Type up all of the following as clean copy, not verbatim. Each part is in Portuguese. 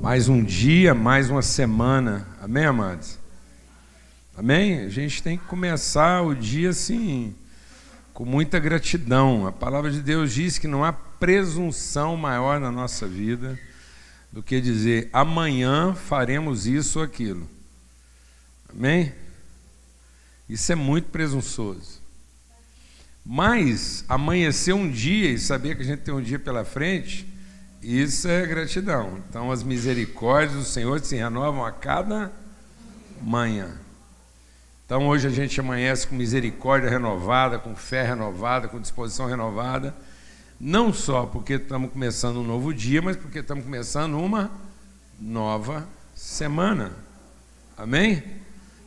Mais um dia, mais uma semana. Amém, amados? Amém? A gente tem que começar o dia assim, com muita gratidão. A palavra de Deus diz que não há presunção maior na nossa vida do que dizer, amanhã faremos isso ou aquilo. Amém? Isso é muito presunçoso. Mas amanhecer um dia e saber que a gente tem um dia pela frente, isso é gratidão. Então as misericórdias do Senhor se renovam a cada manhã. Então hoje a gente amanhece com misericórdia renovada, com fé renovada, com disposição renovada, não só porque estamos começando um novo dia, mas porque estamos começando uma nova semana. Amém?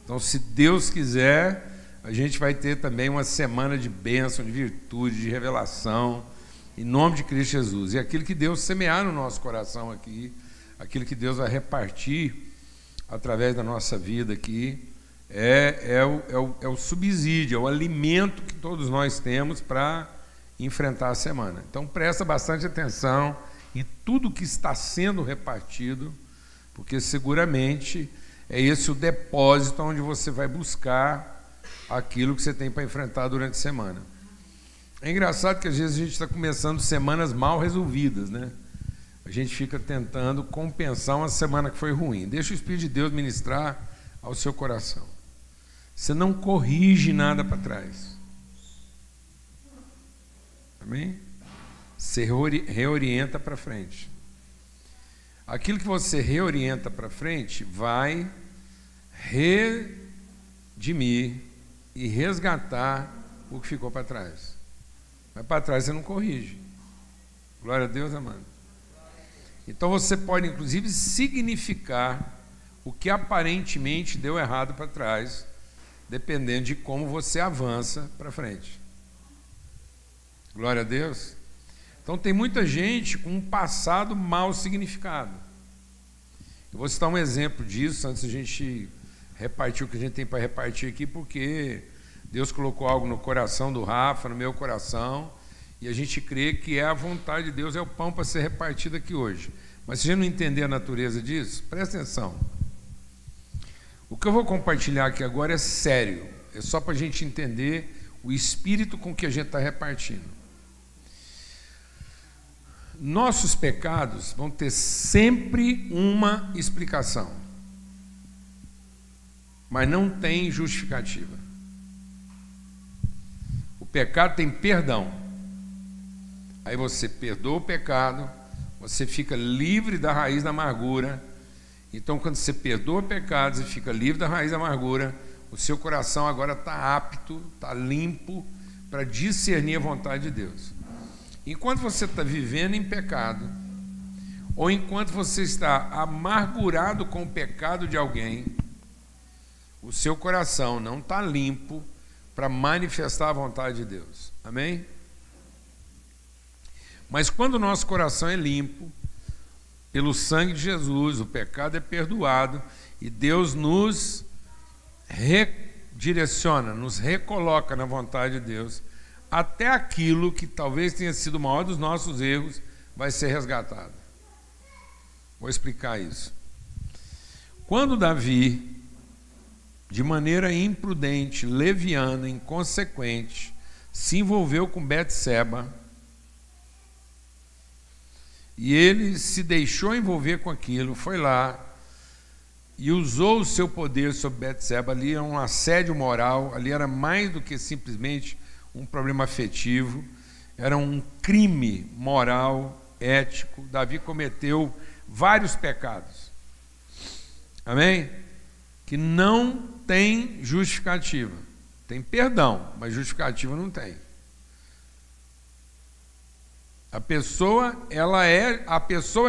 Então, se Deus quiser, a gente vai ter também uma semana de bênção, de virtude, de revelação, em nome de Cristo Jesus. E aquilo que Deus semear no nosso coração aqui, aquilo que Deus vai repartir através da nossa vida aqui, é o subsídio, é o alimento que todos nós temos para enfrentar a semana. Então presta bastante atenção em tudo que está sendo repartido, porque seguramente é esse o depósito onde você vai buscar aquilo que você tem para enfrentar durante a semana. É engraçado que às vezes a gente está começando semanas mal resolvidas, né? A gente fica tentando compensar uma semana que foi ruim. Deixa o Espírito de Deus ministrar ao seu coração. Você não corrige nada para trás. Amém? Você reorienta para frente. Aquilo que você reorienta para frente vai redimir e resgatar o que ficou para trás. Mas para trás você não corrige. Glória a Deus, amado. Então você pode inclusive significar o que aparentemente deu errado para trás, dependendo de como você avança para frente. Glória a Deus. Então tem muita gente com um passado mal significado. Eu vou citar um exemplo disso antes de a gente repartir o que a gente tem para repartir aqui, porque Deus colocou algo no coração do Rafa, no meu coração, e a gente crê que é a vontade de Deus, é o pão para ser repartido aqui hoje. Mas se a gente não entender a natureza disso, presta atenção. O que eu vou compartilhar aqui agora é sério, é só para a gente entender o espírito com que a gente está repartindo. Nossos pecados vão ter sempre uma explicação, mas não tem justificativa. O pecado tem perdão. Aí você perdoa o pecado, você fica livre da raiz da amargura. Então, quando você perdoa pecados e fica livre da raiz da amargura, o seu coração agora está apto, está limpo para discernir a vontade de Deus. Enquanto você está vivendo em pecado, ou enquanto você está amargurado com o pecado de alguém, o seu coração não está limpo para manifestar a vontade de Deus. Amém? Mas quando o nosso coração é limpo, pelo sangue de Jesus, o pecado é perdoado e Deus nos redireciona, nos recoloca na vontade de Deus, até aquilo que talvez tenha sido o maior dos nossos erros vai ser resgatado. Vou explicar isso. Quando Davi, de maneira imprudente, leviana, inconsequente, se envolveu com Betseba, e ele se deixou envolver com aquilo, foi lá e usou o seu poder sobre Betseba. Ali era um assédio moral, ali era mais do que simplesmente um problema afetivo, era um crime moral, ético. Davi cometeu vários pecados, amém? Que não tem justificativa. Tem perdão, mas justificativa não tem. A pessoa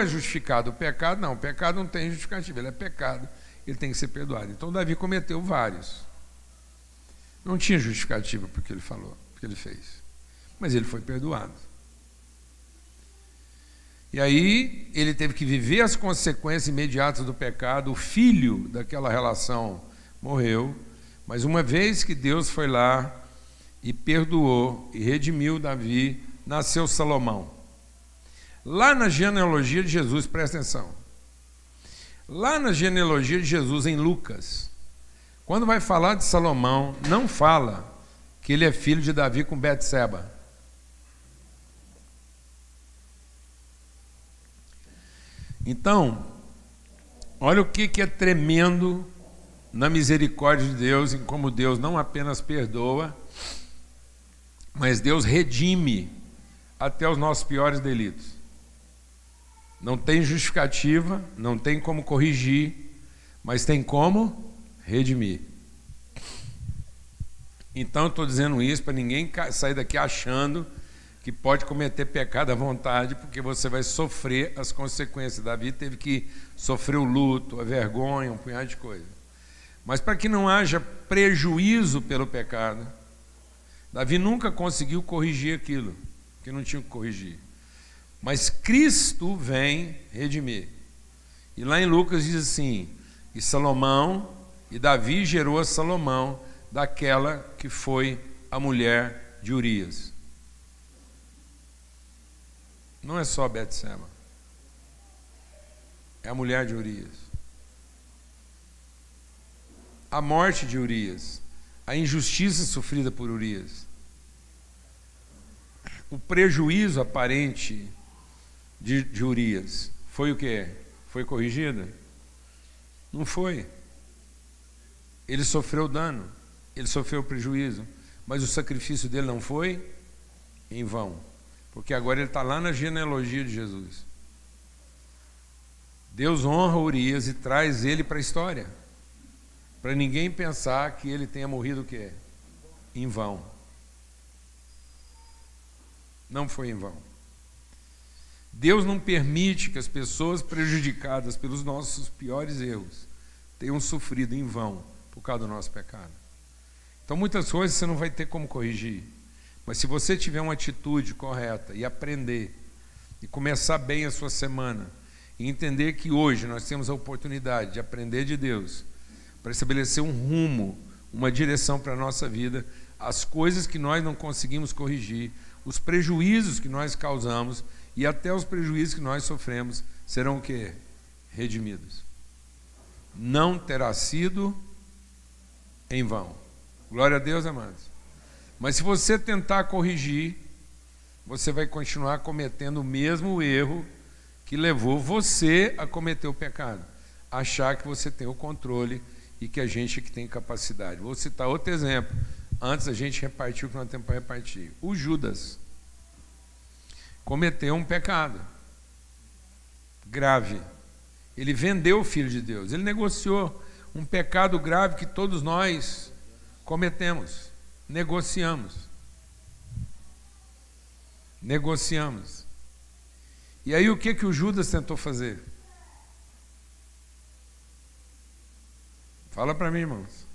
é justificada, o pecado não. O pecado não tem justificativa, ele é pecado, ele tem que ser perdoado. Então Davi cometeu vários. Não tinha justificativa para o que ele falou, que ele fez, mas ele foi perdoado. E aí ele teve que viver as consequências imediatas do pecado. O filho daquela relação morreu, mas uma vez que Deus foi lá e perdoou e redimiu Davi, nasceu Salomão. Lá na genealogia de Jesus, presta atenção, Lá na genealogia de Jesus, em Lucas, quando vai falar de Salomão, não fala que ele é filho de Davi com Betseba. Então, olha o que é tremendo na misericórdia de Deus, em como Deus não apenas perdoa, mas Deus redime até os nossos piores delitos. Não tem justificativa, não tem como corrigir, mas tem como redimir. Então, eu estou dizendo isso para ninguém sair daqui achando que pode cometer pecado à vontade, porque você vai sofrer as consequências. Davi teve que sofrer o luto, a vergonha, um punhado de coisa. Mas para que não haja prejuízo pelo pecado, Davi nunca conseguiu corrigir aquilo que não tinha que corrigir. Mas Cristo vem redimir. E lá em Lucas diz assim, e Salomão, e Davi gerou a Salomão daquela que foi a mulher de Urias. Não é só Betseba, é a mulher de Urias. A morte de Urias, a injustiça sofrida por Urias, o prejuízo aparente de Urias, foi o quê? Foi corrigido? Não foi. Ele sofreu dano, ele sofreu prejuízo, mas o sacrifício dele não foi em vão, porque agora ele está lá na genealogia de Jesus. Deus honra Urias e traz ele para a história, para ninguém pensar que ele tenha morrido o quê? Em vão. Não foi em vão. Deus não permite que as pessoas prejudicadas pelos nossos piores erros tenham sofrido em vão por causa do nosso pecado. Então muitas coisas você não vai ter como corrigir, mas se você tiver uma atitude correta e aprender e começar bem a sua semana e entender que hoje nós temos a oportunidade de aprender de Deus para estabelecer um rumo, uma direção para a nossa vida, as coisas que nós não conseguimos corrigir, os prejuízos que nós causamos e até os prejuízos que nós sofremos serão o quê? Redimidos. Não terá sido em vão. Glória a Deus, amados. Mas se você tentar corrigir, você vai continuar cometendo o mesmo erro que levou você a cometer o pecado. Achar que você tem o controle e que a gente é que tem capacidade. Vou citar outro exemplo. Antes a gente repartiu o que nós temos para repartir. O Judas cometeu um pecado grave. Ele vendeu o Filho de Deus. Ele negociou um pecado grave que todos nós cometemos. Negociamos. E aí o que o Judas tentou fazer? Fala para mim, irmãos.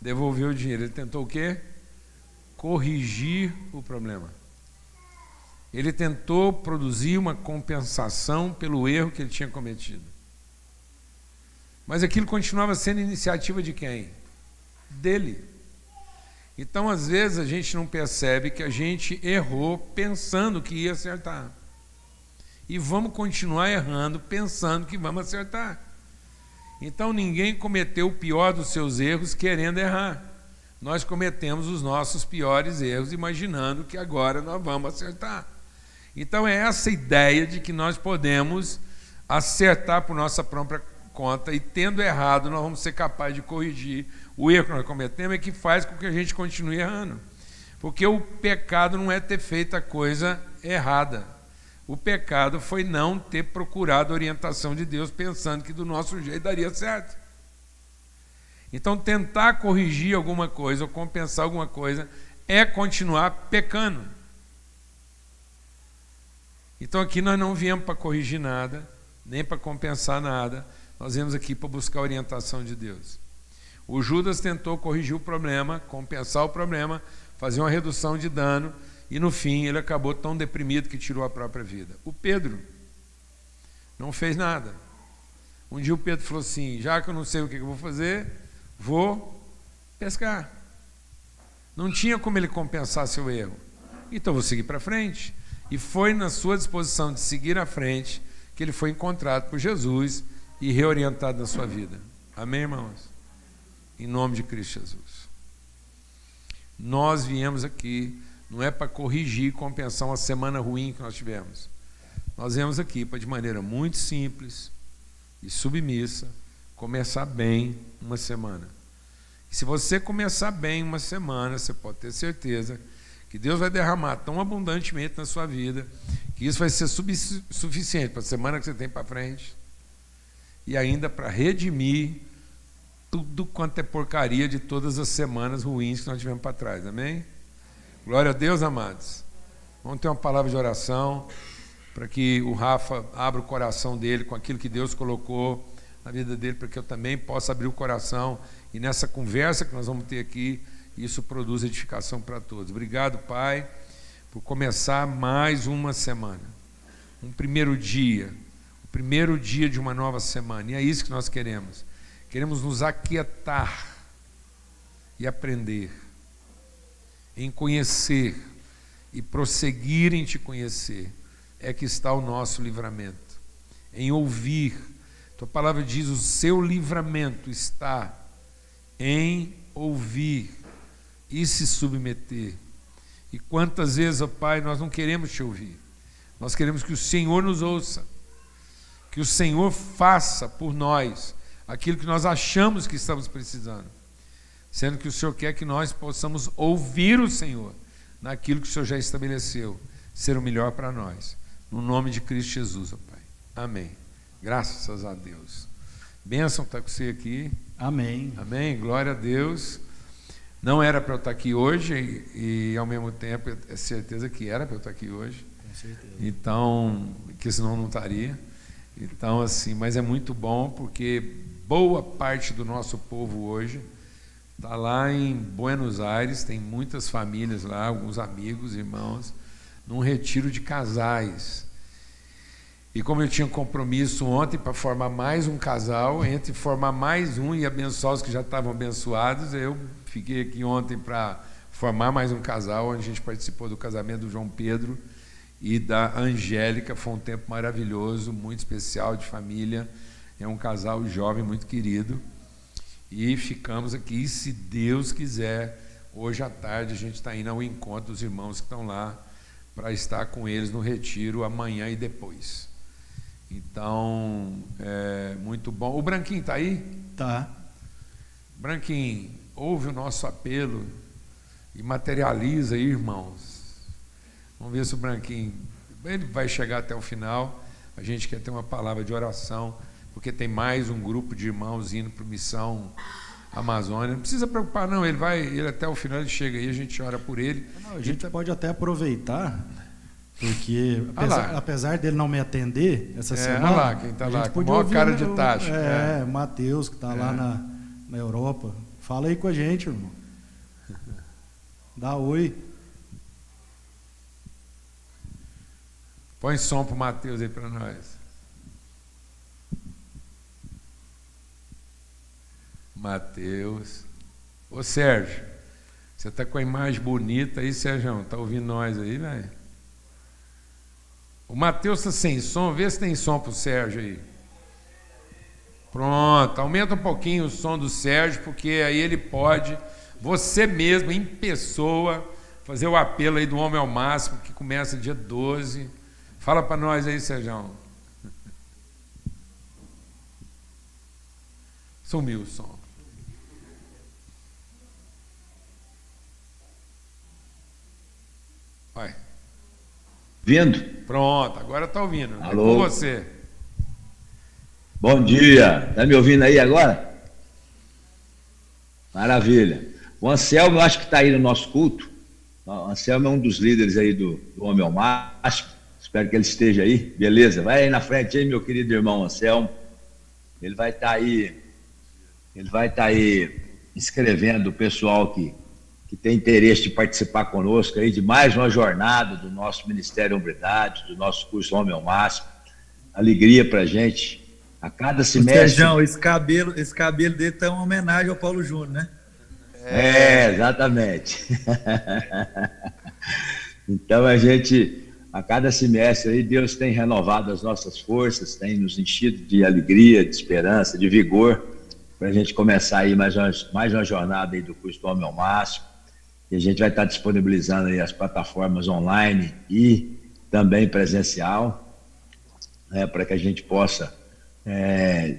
Devolveu o dinheiro. Ele tentou o quê? Corrigir o problema. Ele tentou produzir uma compensação pelo erro que ele tinha cometido. Mas aquilo continuava sendo iniciativa de quem? Dele. Então, às vezes, a gente não percebe que a gente errou pensando que ia acertar. E vamos continuar errando pensando que vamos acertar. Então, ninguém cometeu o pior dos seus erros querendo errar. Nós cometemos os nossos piores erros imaginando que agora nós vamos acertar. Então, é essa ideia de que nós podemos acertar por nossa própria conta e, tendo errado, nós vamos ser capazes de corrigir o erro que nós cometemos, é que faz com que a gente continue errando. Porque o pecado não é ter feito a coisa errada. O pecado foi não ter procurado a orientação de Deus pensando que do nosso jeito daria certo. Então, tentar corrigir alguma coisa ou compensar alguma coisa é continuar pecando. Então, aqui nós não viemos para corrigir nada, nem para compensar nada, nós viemos aqui para buscar a orientação de Deus. O Judas tentou corrigir o problema, compensar o problema, fazer uma redução de dano, e no fim ele acabou tão deprimido que tirou a própria vida. O Pedro não fez nada. Um dia o Pedro falou assim: já que eu não sei o que eu vou fazer, vou pescar. Não tinha como ele compensar seu erro. Então vou seguir para frente. E foi na sua disposição de seguir à frente que ele foi encontrado por Jesus e reorientado na sua vida. Amém, irmãos? Em nome de Cristo Jesus. Nós viemos aqui, não é para corrigir e compensar uma semana ruim que nós tivemos. Nós viemos aqui para, de maneira muito simples e submissa, começar bem uma semana. E se você começar bem uma semana, você pode ter certeza que Deus vai derramar tão abundantemente na sua vida, que isso vai ser suficiente para a semana que você tem para frente, e ainda para redimir tudo quanto é porcaria de todas as semanas ruins que nós tivemos para trás. Amém? Glória a Deus, amados. Vamos ter uma palavra de oração para que o Rafa abra o coração dele com aquilo que Deus colocou na vida dele, para que eu também possa abrir o coração, e nessa conversa que nós vamos ter aqui, isso produz edificação para todos. Obrigado, Pai, por começar mais uma semana, um primeiro dia, o primeiro dia de uma nova semana, e é isso que nós queremos. Queremos nos aquietar e aprender, em conhecer e prosseguir em te conhecer, é que está o nosso livramento, em ouvir. Tua palavra diz: o seu livramento está em ouvir e se submeter. E quantas vezes, ó Pai, nós não queremos te ouvir, nós queremos que o Senhor nos ouça, que o Senhor faça por nós aquilo que nós achamos que estamos precisando, sendo que o Senhor quer que nós possamos ouvir o Senhor naquilo que o Senhor já estabeleceu ser o melhor para nós, no nome de Cristo Jesus, ó Pai. Amém. Graças a Deus. Bênção estar com você aqui. Amém. Amém. Glória a Deus. Não era para eu estar aqui hoje, e ao mesmo tempo é certeza que era para eu estar aqui hoje. Com certeza. Então, que senão não estaria. Então, assim, mas é muito bom, porque boa parte do nosso povo hoje está lá em Buenos Aires, tem muitas famílias lá, alguns amigos, irmãos, num retiro de casais. E como eu tinha compromisso ontem para formar mais um casal, entre formar mais um e abençoar os que já estavam abençoados, eu fiquei aqui ontem para formar mais um casal, onde a gente participou do casamento do João Pedro e da Angélica. Foi um tempo maravilhoso, muito especial, de família. É um casal jovem muito querido. E ficamos aqui, se Deus quiser, hoje à tarde a gente está indo ao encontro dos irmãos que estão lá, para estar com eles no retiro amanhã e depois. Então, é muito bom. O Branquinho está aí? Tá. Branquinho, ouve o nosso apelo e materializa aí, irmãos. Vamos ver se o Branquinho, ele vai chegar até o final. A gente quer ter uma palavra de oração, porque tem mais um grupo de irmãos indo para a Missão Amazônia. Não precisa preocupar não, ele até o final ele chega aí, a gente ora por ele. Não, a gente pode até aproveitar, porque Ah apesar dele não me atender essa semana, olha lá, quem está lá, com a maior ouvir cara de tacho. Mateus, que está lá na Europa. Fala aí com a gente, irmão. Dá oi. Põe som para o Mateus aí para nós. Mateus. Ô Sérgio, você está com a imagem bonita aí, Sérgio? Está ouvindo nós aí, velho? O Mateus está sem som, vê se tem som para o Sérgio aí. Pronto, aumenta um pouquinho o som do Sérgio, porque aí ele pode, você mesmo, em pessoa, fazer o apelo aí do Homem ao Máximo, que começa dia 12. Fala para nós aí, Sérgio. Sumiu o som. Vai. Vindo? Pronto, agora está ouvindo. Alô? É com você. Bom dia. Está me ouvindo aí agora? Maravilha. O Anselmo, eu acho que está aí no nosso culto. O Anselmo é um dos líderes aí do Homem ao Máximo. Espero que ele esteja aí. Beleza, vai aí na frente aí, meu querido irmão Anselmo. Ele vai estar aí inscrevendo o pessoal que tem interesse de participar conosco aí de mais uma jornada do nosso Ministério Hombridade, do nosso curso Homem ao Máximo. Alegria pra gente. A cada semestre... Sérgio, esse cabelo dele tá uma homenagem ao Paulo Júnior, né? Exatamente. Então a gente a cada semestre aí Deus tem renovado as nossas forças, tem nos enchido de alegria, de esperança, de vigor, para a gente começar aí mais uma jornada aí do curso do Homem ao Máximo. E a gente vai estar disponibilizando aí as plataformas online e também presencial, para que a gente possa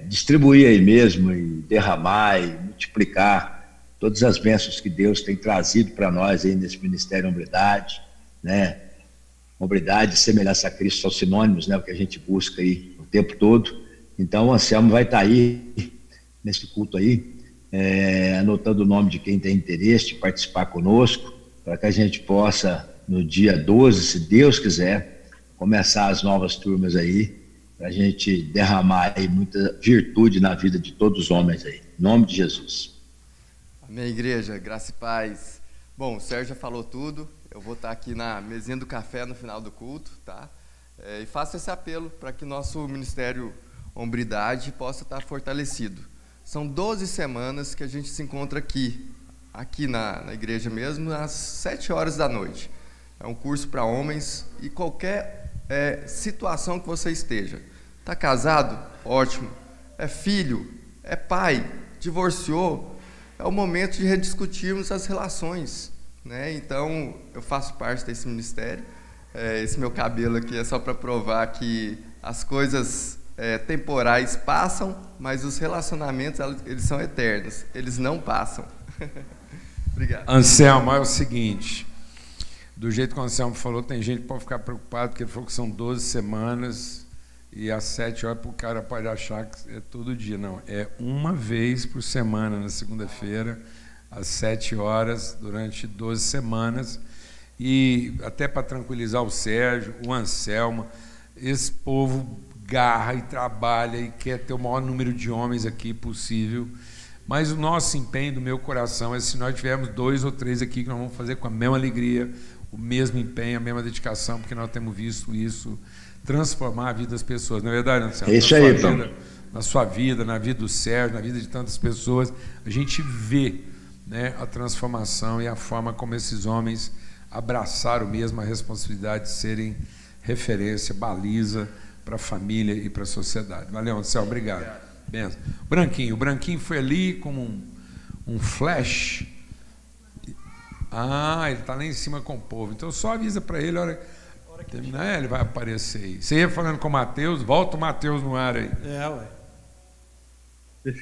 distribuir aí mesmo e derramar e multiplicar todas as bênçãos que Deus tem trazido para nós aí nesse Ministério Hombridade, né? Hombridade e semelhança a Cristo são sinônimos, né? O que a gente busca aí o tempo todo. Então o Anselmo vai estar aí nesse culto aí, anotando o nome de quem tem interesse de participar conosco, para que a gente possa, no dia 12, se Deus quiser, começar as novas turmas aí, para a gente derramar aí muita virtude na vida de todos os homens aí. Em nome de Jesus. Amém, igreja. Graça e paz. Bom, o Sérgio já falou tudo. Eu vou estar aqui na mesinha do café no final do culto, tá? E faço esse apelo para que nosso Ministério Hombridade possa estar fortalecido. São 12 semanas que a gente se encontra aqui na igreja mesmo, às 7 horas da noite. É um curso para homens e qualquer situação que você esteja. Está casado? Ótimo. É filho? É pai? Divorciou? É o momento de rediscutirmos as relações, né? Então, eu faço parte desse ministério. Esse meu cabelo aqui é só para provar que as coisas temporais passam, mas os relacionamentos, eles são eternos. Eles não passam. Obrigado. Anselmo, é o seguinte, do jeito que o Anselmo falou, tem gente que pode ficar preocupado, porque ele falou que são 12 semanas e às 7 horas o cara pode achar que é todo dia. Não, é uma vez por semana, na segunda-feira, às 7 horas, durante 12 semanas. E até para tranquilizar o Sérgio, o Anselmo, esse povo garra e trabalha e quer ter o maior número de homens aqui possível. Mas o nosso empenho do meu coração é, se nós tivermos 2 ou 3 aqui, que nós vamos fazer com a mesma alegria, o mesmo empenho, a mesma dedicação, porque nós temos visto isso transformar a vida das pessoas. Não é verdade, Anselmo? É isso aí, então. Na sua vida, na vida do Sérgio, na vida de tantas pessoas, a gente vê, né, a transformação e a forma como esses homens abraçaram mesmo a responsabilidade de serem referência, baliza para a família e para a sociedade. Valeu, Anselmo, obrigado. Benção. O Branquinho foi ali como um flash. Ele está lá em cima com o povo. Então só avisa para ele, a hora que terminar, ele vai aparecer aí. Você ia falando com o Mateus, volta o Mateus no ar aí. Ué.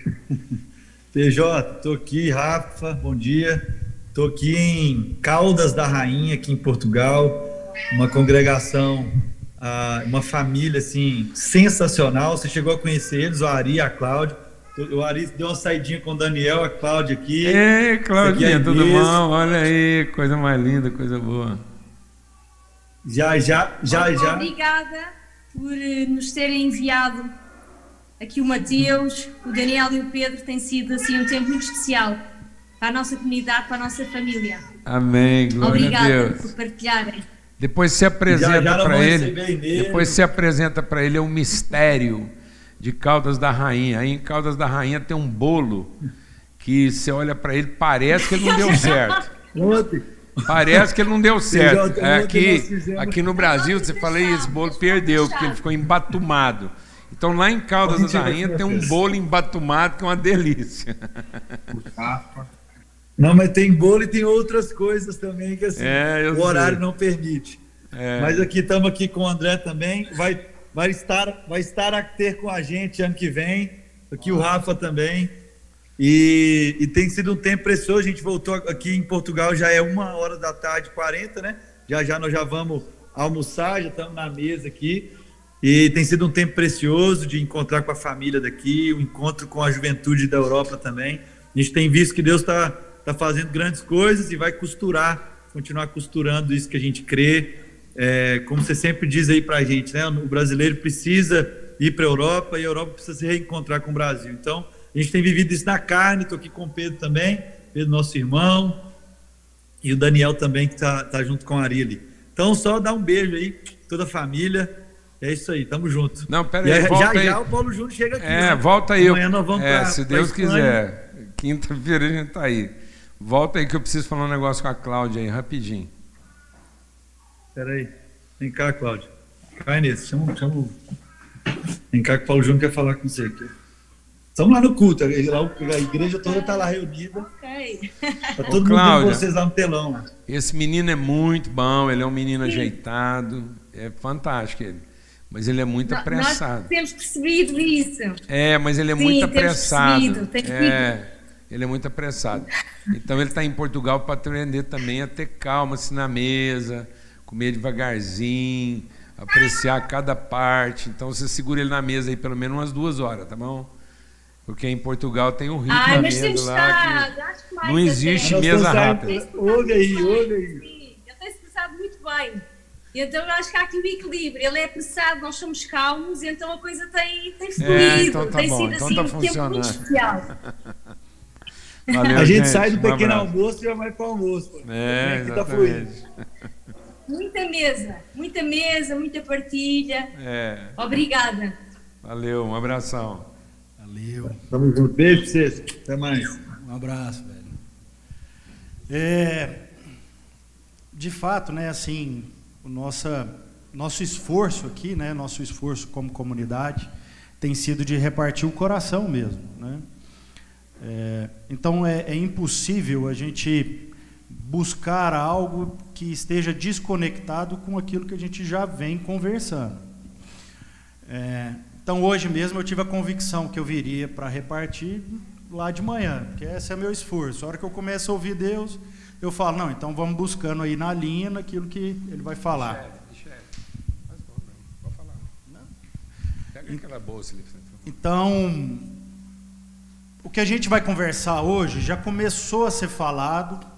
PJ, estou aqui, Rafa, bom dia. Estou aqui em Caldas da Rainha, aqui em Portugal, uma congregação, uma família assim sensacional. Você chegou a conhecer eles, o Ari e a Cláudia. O Ari deu uma saidinha com o Daniel, a Cláudia aqui. Ei, Claudinha, tudo bom? Olha aí, coisa mais linda, coisa boa. Já. Obrigada por nos terem enviado aqui o Mateus, o Daniel e o Pedro. Tem sido assim um tempo muito especial para a nossa comunidade, para a nossa família. Amém, glória a Deus. Obrigada por partilharem. Depois se apresenta para ele. Depois se apresenta para ele o mistério de Caldas da Rainha. Aí em Caldas da Rainha tem um bolo que você olha para ele, parece que ele não deu certo. Parece que ele não deu certo. Aqui no Brasil, você fala, esse bolo perdeu, porque ele ficou embatumado. Então lá em Caldas da Rainha tem um bolo embatumado que é uma delícia. Não, mas tem bolo e tem outras coisas também que assim, o horário não permite. Mas estamos aqui com o André também. Vai estar a ter com a gente ano que vem. Aqui o Rafa também. E tem sido um tempo precioso. A gente voltou aqui em Portugal, já é 1h40, né? Já nós já vamos almoçar, já estamos na mesa aqui. E tem sido um tempo precioso de encontrar com a família daqui, o encontro com a juventude da Europa também. A gente tem visto que Deus está fazendo grandes coisas e vai continuar costurando isso que a gente crê. Como você sempre diz aí para a gente, né? O brasileiro precisa ir para a Europa e a Europa precisa se reencontrar com o Brasil. Então, a gente tem vivido isso na carne. Estou aqui com o Pedro também, Pedro, nosso irmão, e o Daniel também, que tá junto com a Ari ali. Então, só dar um beijo aí, toda a família. É isso aí, tamo junto. Não, peraí, volta aí. Já o Paulo Júnior chega aqui. Né? Volta aí. Amanhã nós vamos se Deus quiser. Quinta-feira a gente tá aí. Volta aí que eu preciso falar um negócio com a Cláudia aí, rapidinho. Peraí. Vem cá, Cláudio. Cai nesse, chama. Vem cá que o Paulo Júnior quer falar com você aqui. Estamos lá no culto, a igreja toda está lá reunida. Ok. Está todo mundo vendo vocês lá no telão. Esse menino é muito bom, ele é um menino ajeitado, é fantástico ele. Mas ele é muito apressado. Nós temos percebido isso. Mas ele é muito apressado. Ele é muito apressado. Então ele está em Portugal para aprender também a ter calma-se na mesa, comer devagarzinho, apreciar cada parte. Então você segura ele na mesa aí pelo menos umas 2 horas, tá bom? Porque em Portugal tem um ritmo na mesa lá que não existe mesa rápida. Ouve aí. Sim, ele tem se expressado muito bem. Então eu acho que há aqui o equilíbrio. Ele é apressado, nós somos calmos, então a coisa tem fluído. Então tá tem bom, sido então assim tá um tempo muito especial. Valeu, a gente sai do pequeno almoço e já vai para o almoço. Exatamente. Muita mesa, muita partilha. Obrigada. Valeu, um abração. Valeu. Tamo junto. Beijo pra vocês. Até mais. Um abraço, velho. De fato, né, assim, o nosso esforço aqui, né, nosso esforço como comunidade, tem sido de repartir o coração mesmo, né? Então é impossível a gente buscar algo que esteja desconectado com aquilo que a gente já vem conversando. Então hoje mesmo eu tive a convicção que eu viria para repartir lá de manhã, porque esse é meu esforço. A hora que eu começo a ouvir Deus, eu falo, não, então vamos buscando aí na linha, naquilo que Ele vai falar. Pode falar. Não. Pega aquela bolsa ali. Então, o que a gente vai conversar hoje já começou a ser falado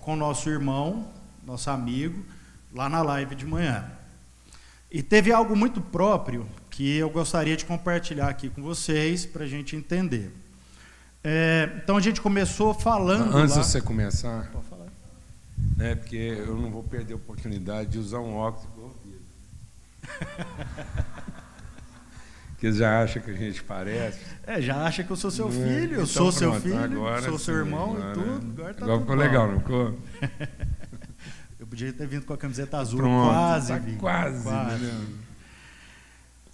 com o nosso irmão, nosso amigo, lá na live de manhã. E teve algo muito próprio que eu gostaria de compartilhar aqui com vocês para a gente entender. Então a gente começou falando. Antes lá... de você começar, pode falar. Né, porque eu não vou perder a oportunidade de usar um óculos igual o Pedro. Que já acha que a gente parece. Já acha que eu sou seu filho, eu sou seu filho, agora, sou seu irmão e tudo. Agora tá tudo ficou legal, não ficou? Eu podia ter vindo com a camiseta azul, pronto, quase. Tá quase.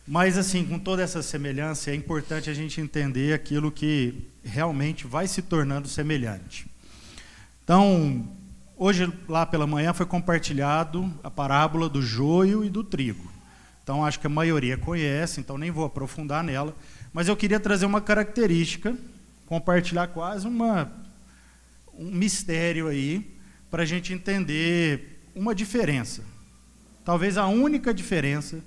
Mas assim, com toda essa semelhança, é importante a gente entender aquilo que realmente vai se tornando semelhante. Então, hoje lá pela manhã foi compartilhado a parábola do joio e do trigo. Então, acho que a maioria conhece, então nem vou aprofundar nela. Mas eu queria trazer uma característica, compartilhar quase um mistério aí, para a gente entender uma diferença. Talvez a única diferença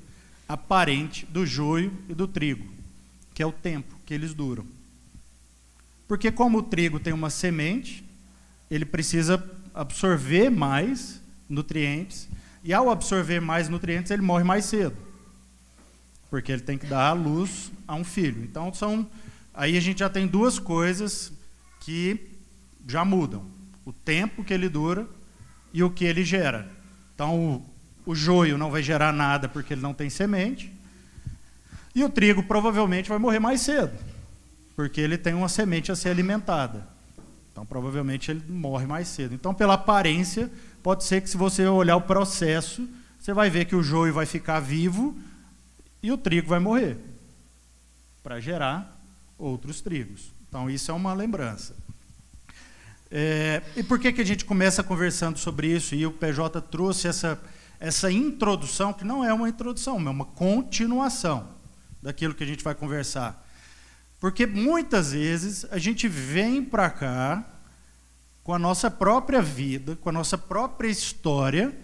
aparente do joio e do trigo, que é o tempo que eles duram. Porque como o trigo tem uma semente, ele precisa absorver mais nutrientes, e ao absorver mais nutrientes, ele morre mais cedo. Porque ele tem que dar a luz a um filho. Então, aí a gente já tem 2 coisas que já mudam. O tempo que ele dura e o que ele gera. Então, o joio não vai gerar nada porque ele não tem semente. E o trigo provavelmente vai morrer mais cedo, porque ele tem uma semente a ser alimentada. Então, provavelmente, ele morre mais cedo. Então, pela aparência, pode ser que se você olhar o processo, você vai ver que o joio vai ficar vivo e o trigo vai morrer, para gerar outros trigos. Então, isso é uma lembrança. E por que a gente começa conversando sobre isso? E o PJ trouxe essa introdução, que não é uma introdução, é uma continuação daquilo que a gente vai conversar. Porque muitas vezes a gente vem para cá com a nossa própria vida, com a nossa própria história,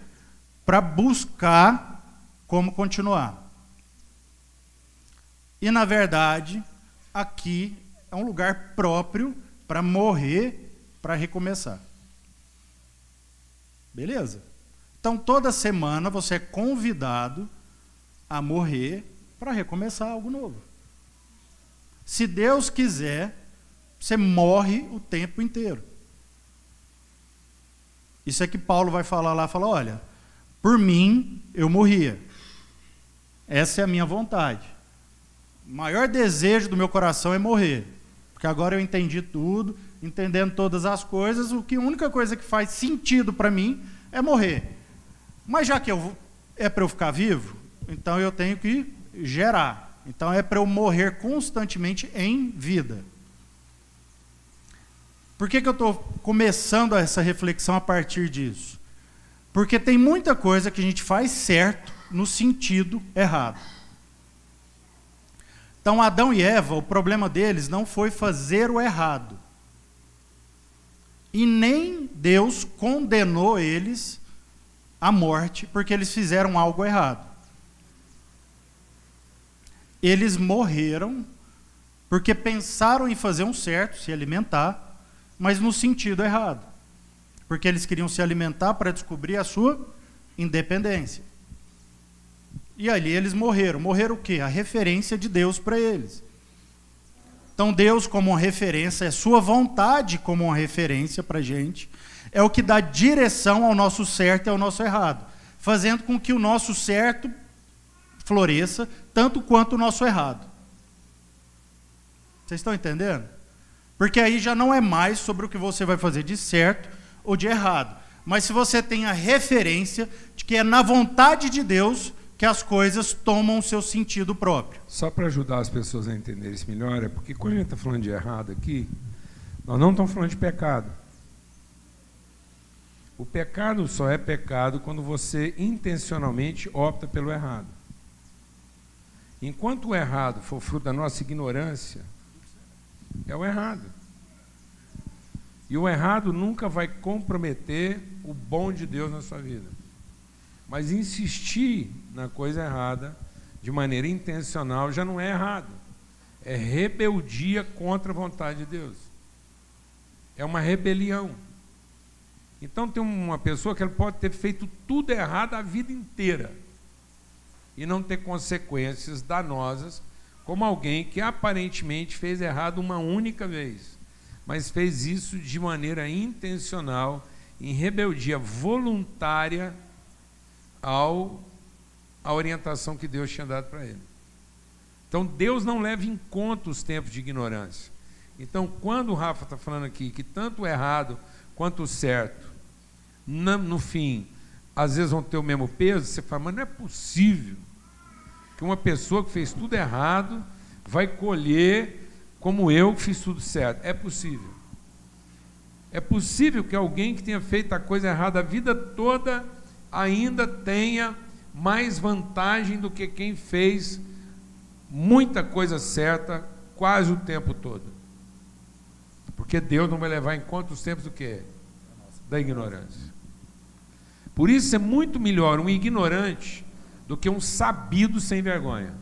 para buscar como continuar. E, na verdade, aqui é um lugar próprio para morrer, para recomeçar. Beleza? Então, toda semana você é convidado a morrer para recomeçar algo novo. Se Deus quiser, você morre o tempo inteiro. Isso é que Paulo vai falar lá, fala, olha, por mim eu morria. Essa é a minha vontade. O maior desejo do meu coração é morrer. Porque agora eu entendi tudo, entendendo todas as coisas, a única coisa que faz sentido para mim é morrer. Mas já que eu É para eu ficar vivo? Então eu tenho que gerar. Então é para eu morrer constantemente em vida. Por que eu estou começando essa reflexão a partir disso? Porque tem muita coisa que a gente faz certo no sentido errado. Então Adão e Eva, o problema deles não foi fazer o errado. E nem Deus condenou eles à morte porque eles fizeram algo errado. Eles morreram porque pensaram em fazer um certo, se alimentar, mas no sentido errado. Porque eles queriam se alimentar para descobrir a sua independência. E ali eles morreram. Morreram o quê? A referência de Deus para eles. Então Deus como uma referência, é sua vontade como uma referência para a gente, é o que dá direção ao nosso certo e ao nosso errado, fazendo com que o nosso certo floresça tanto quanto o nosso errado. Vocês estão entendendo? Porque aí já não é mais sobre o que você vai fazer de certo ou de errado, mas se você tem a referência de que é na vontade de Deus que as coisas tomam o seu sentido próprio. Só para ajudar as pessoas a entenderem isso melhor, é porque quando a gente está falando de errado aqui, nós não estamos falando de pecado. O pecado só é pecado quando você intencionalmente opta pelo errado. Enquanto o errado for fruto da nossa ignorância, é o errado. E o errado nunca vai comprometer o bom de Deus na sua vida. Mas insistir na coisa errada, de maneira intencional, já não é errado. É rebeldia contra a vontade de Deus. É uma rebelião. Então tem uma pessoa que ela pode ter feito tudo errado a vida inteira e não ter consequências danosas, como alguém que aparentemente fez errado uma única vez, mas fez isso de maneira intencional, em rebeldia voluntária à orientação que Deus tinha dado para ele. Então Deus não leva em conta os tempos de ignorância. Então quando o Rafa está falando aqui que tanto o errado quanto o certo, no fim, às vezes vão ter o mesmo peso, você fala, mas não é possível que uma pessoa que fez tudo errado vai colher como eu que fiz tudo certo. É possível. É possível que alguém que tenha feito a coisa errada a vida toda ainda tenha mais vantagem do que quem fez muita coisa certa quase o tempo todo. Porque Deus não vai levar em conta os tempos do quê? Da ignorância. Por isso é muito melhor um ignorante do que um sabido sem vergonha.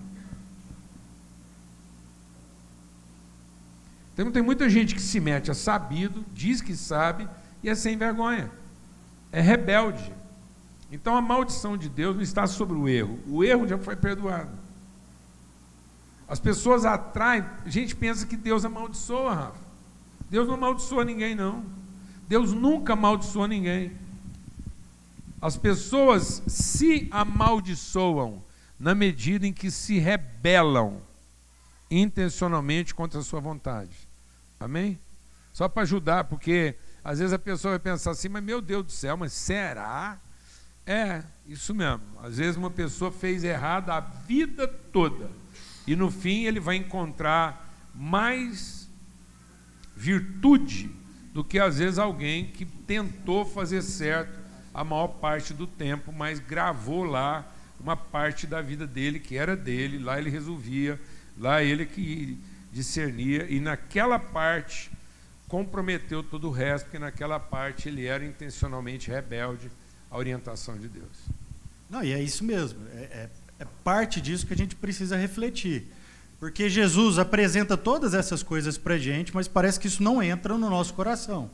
Então tem muita gente que se mete a sabido, diz que sabe e é sem vergonha. É rebelde. Então a maldição de Deus não está sobre o erro. O erro já foi perdoado. As pessoas atraem, a gente pensa que Deus amaldiçoa, Rafa. Deus não amaldiçoa ninguém, não. Deus nunca amaldiçoa ninguém. As pessoas se amaldiçoam na medida em que se rebelam intencionalmente contra a sua vontade. Amém? Só para ajudar, porque às vezes a pessoa vai pensar assim, mas meu Deus do céu, mas será? É, isso mesmo. Às vezes uma pessoa fez errado a vida toda e no fim ele vai encontrar mais virtude do que às vezes alguém que tentou fazer certo a maior parte do tempo, mas gravou lá uma parte da vida dele que era dele, lá ele resolvia, lá ele que discernia, e naquela parte comprometeu todo o resto, porque naquela parte ele era intencionalmente rebelde à orientação de Deus. Não, e é isso mesmo, é parte disso que a gente precisa refletir, porque Jesus apresenta todas essas coisas para a gente, mas parece que isso não entra no nosso coração.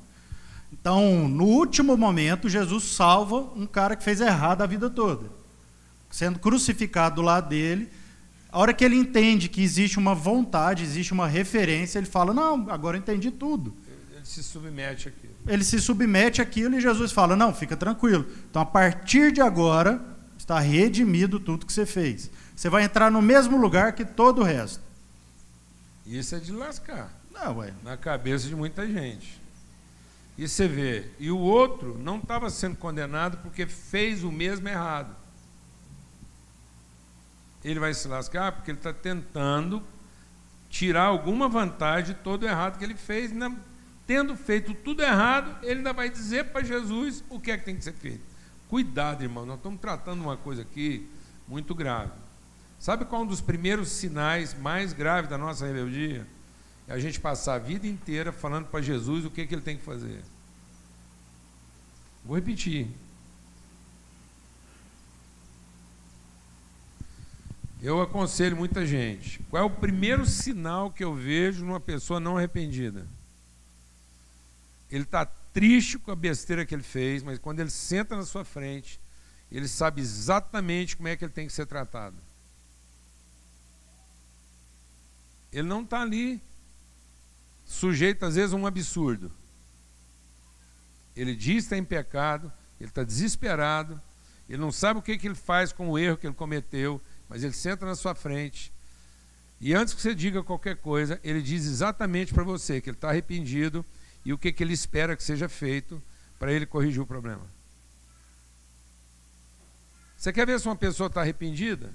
Então, no último momento, Jesus salva um cara que fez errado a vida toda, sendo crucificado do lado dele. A hora que ele entende que existe uma vontade, existe uma referência, ele fala, não, agora eu entendi tudo. Ele se submete àquilo. Ele se submete àquilo e Jesus fala, não, fica tranquilo. Então, a partir de agora, está redimido tudo que você fez. Você vai entrar no mesmo lugar que todo o resto. Isso é de lascar. Não, ué. Na cabeça de muita gente. E você vê, e o outro não estava sendo condenado porque fez o mesmo errado. ele vai se lascar porque ele está tentando tirar alguma vantagem de todo o errado que ele fez. Tendo feito tudo errado, ele ainda vai dizer para Jesus o que é que tem que ser feito. Cuidado, irmão, nós estamos tratando uma coisa aqui muito grave. Sabe qual é um dos primeiros sinais mais graves da nossa rebeldia? É a gente passar a vida inteira falando para Jesus o que ele tem que fazer. Vou repetir. Eu aconselho muita gente. Qual é o primeiro sinal que eu vejo numa pessoa não arrependida? Ele está triste com a besteira que ele fez, mas quando ele senta na sua frente, ele sabe exatamente como é que ele tem que ser tratado. Ele não está ali sujeito, às vezes, a um absurdo. Ele diz que está em pecado, ele está desesperado, ele não sabe o que ele faz com o erro que ele cometeu, mas ele senta na sua frente e antes que você diga qualquer coisa, ele diz exatamente para você que ele está arrependido e o que ele espera que seja feito para ele corrigir o problema. Você quer ver se uma pessoa está arrependida?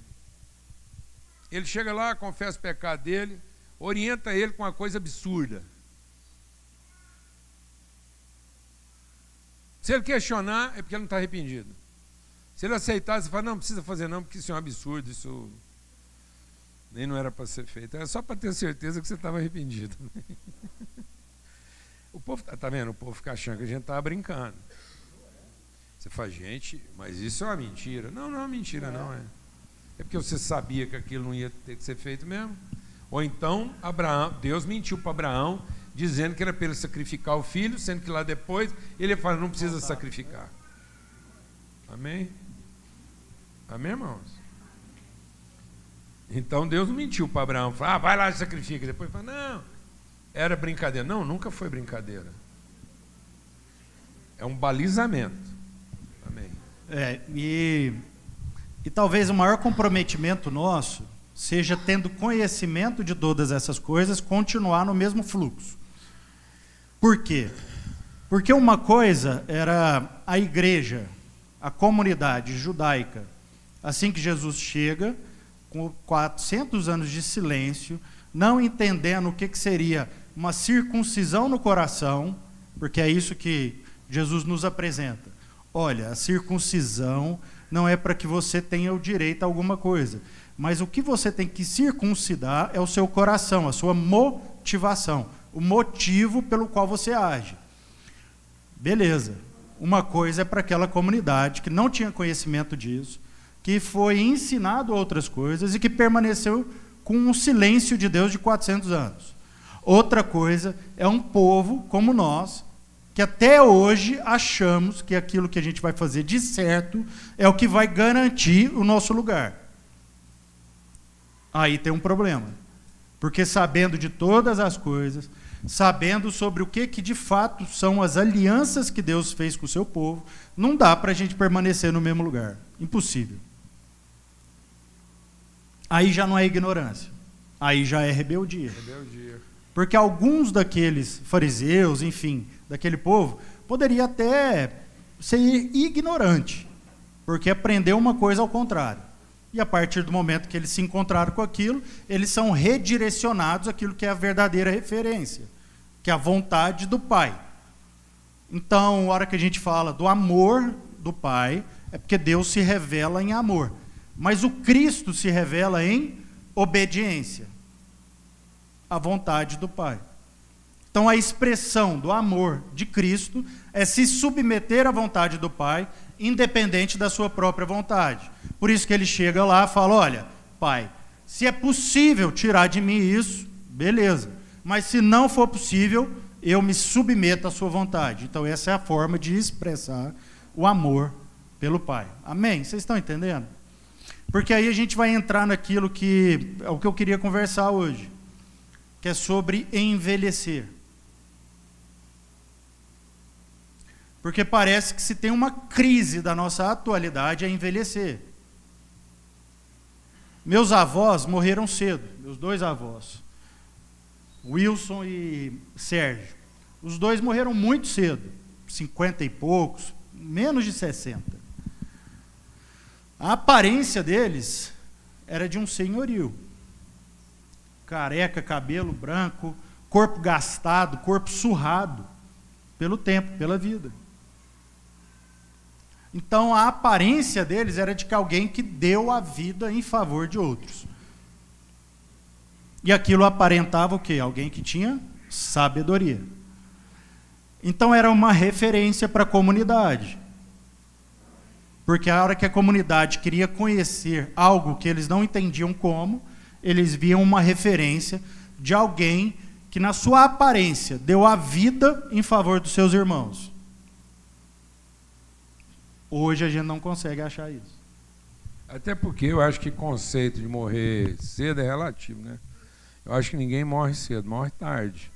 Ele chega lá, confessa o pecado dele, orienta ele com uma coisa absurda. Se ele questionar, é porque ele não está arrependido. Se ele aceitar, você fala, não precisa fazer não, porque isso é um absurdo, isso nem não era para ser feito. É só para ter certeza que você estava arrependido. O povo, tá vendo? O povo fica achando que a gente estava brincando. Você fala, gente, mas isso é uma mentira. Não, não é uma mentira, não é. É porque você sabia que aquilo não ia ter que ser feito mesmo. Ou então, Deus mentiu para Abraão, dizendo que era para ele sacrificar o filho, sendo que lá depois ele fala, não precisa sacrificar. Amém? Amém, irmãos? Então Deus não mentiu para Abraão, fala, vai lá e sacrifica. Depois fala, não, era brincadeira. Não, nunca foi brincadeira. É um balizamento. Amém. E talvez o maior comprometimento nosso seja, tendo conhecimento de todas essas coisas, continuar no mesmo fluxo. Por quê? Porque uma coisa era a igreja, a comunidade judaica, assim que Jesus chega, com 400 anos de silêncio, não entendendo o que seria uma circuncisão no coração, porque é isso que Jesus nos apresenta. Olha, a circuncisão não é para que você tenha o direito a alguma coisa, mas o que você tem que circuncidar é o seu coração, a sua motivação, o motivo pelo qual você age. Beleza. Uma coisa é para aquela comunidade que não tinha conhecimento disso, que foi ensinado outras coisas e que permaneceu com um silêncio de Deus de 400 anos. Outra coisa é um povo como nós, que até hoje achamos que aquilo que a gente vai fazer de certo é o que vai garantir o nosso lugar. Aí tem um problema, porque sabendo de todas as coisas, sabendo sobre o que de fato são as alianças que Deus fez com o seu povo, não dá para a gente permanecer no mesmo lugar. Impossível. Aí já não é ignorância, aí já é rebeldia. Porque alguns daqueles fariseus, enfim, daquele povo, poderia até ser ignorante, porque aprendeu uma coisa ao contrário. E a partir do momento que eles se encontraram com aquilo, eles são redirecionados àquilo que é a verdadeira referência, que é a vontade do Pai. Então, a hora que a gente fala do amor do Pai, é porque Deus se revela em amor. Mas o Cristo se revela em obediência à vontade do Pai. Então, a expressão do amor de Cristo é se submeter à vontade do Pai, independente da sua própria vontade. Por isso que ele chega lá e fala, olha, Pai, se é possível tirar de mim isso, beleza. Mas se não for possível, eu me submeto à sua vontade. Então essa é a forma de expressar o amor pelo Pai. Amém? Vocês estão entendendo? Porque aí a gente vai entrar naquilo que é o que eu queria conversar hoje, que é sobre envelhecer. Porque parece que se tem uma crise da nossa atualidade é envelhecer. Meus avós morreram cedo, meus dois avós, Wilson e Sérgio. Os dois morreram muito cedo, 50 e poucos, menos de 60. A aparência deles era de um senhorio. Careca, cabelo branco, corpo gastado, corpo surrado pelo tempo, pela vida. Então a aparência deles era de que alguém que deu a vida em favor de outros. E aquilo aparentava o quê? Alguém que tinha sabedoria. Então era uma referência para a comunidade. Porque a hora que a comunidade queria conhecer algo que eles não entendiam como, eles viam uma referência de alguém que na sua aparência deu a vida em favor dos seus irmãos. Hoje a gente não consegue achar isso. Até porque eu acho que o conceito de morrer cedo é relativo, né? Eu acho que ninguém morre cedo, morre tarde.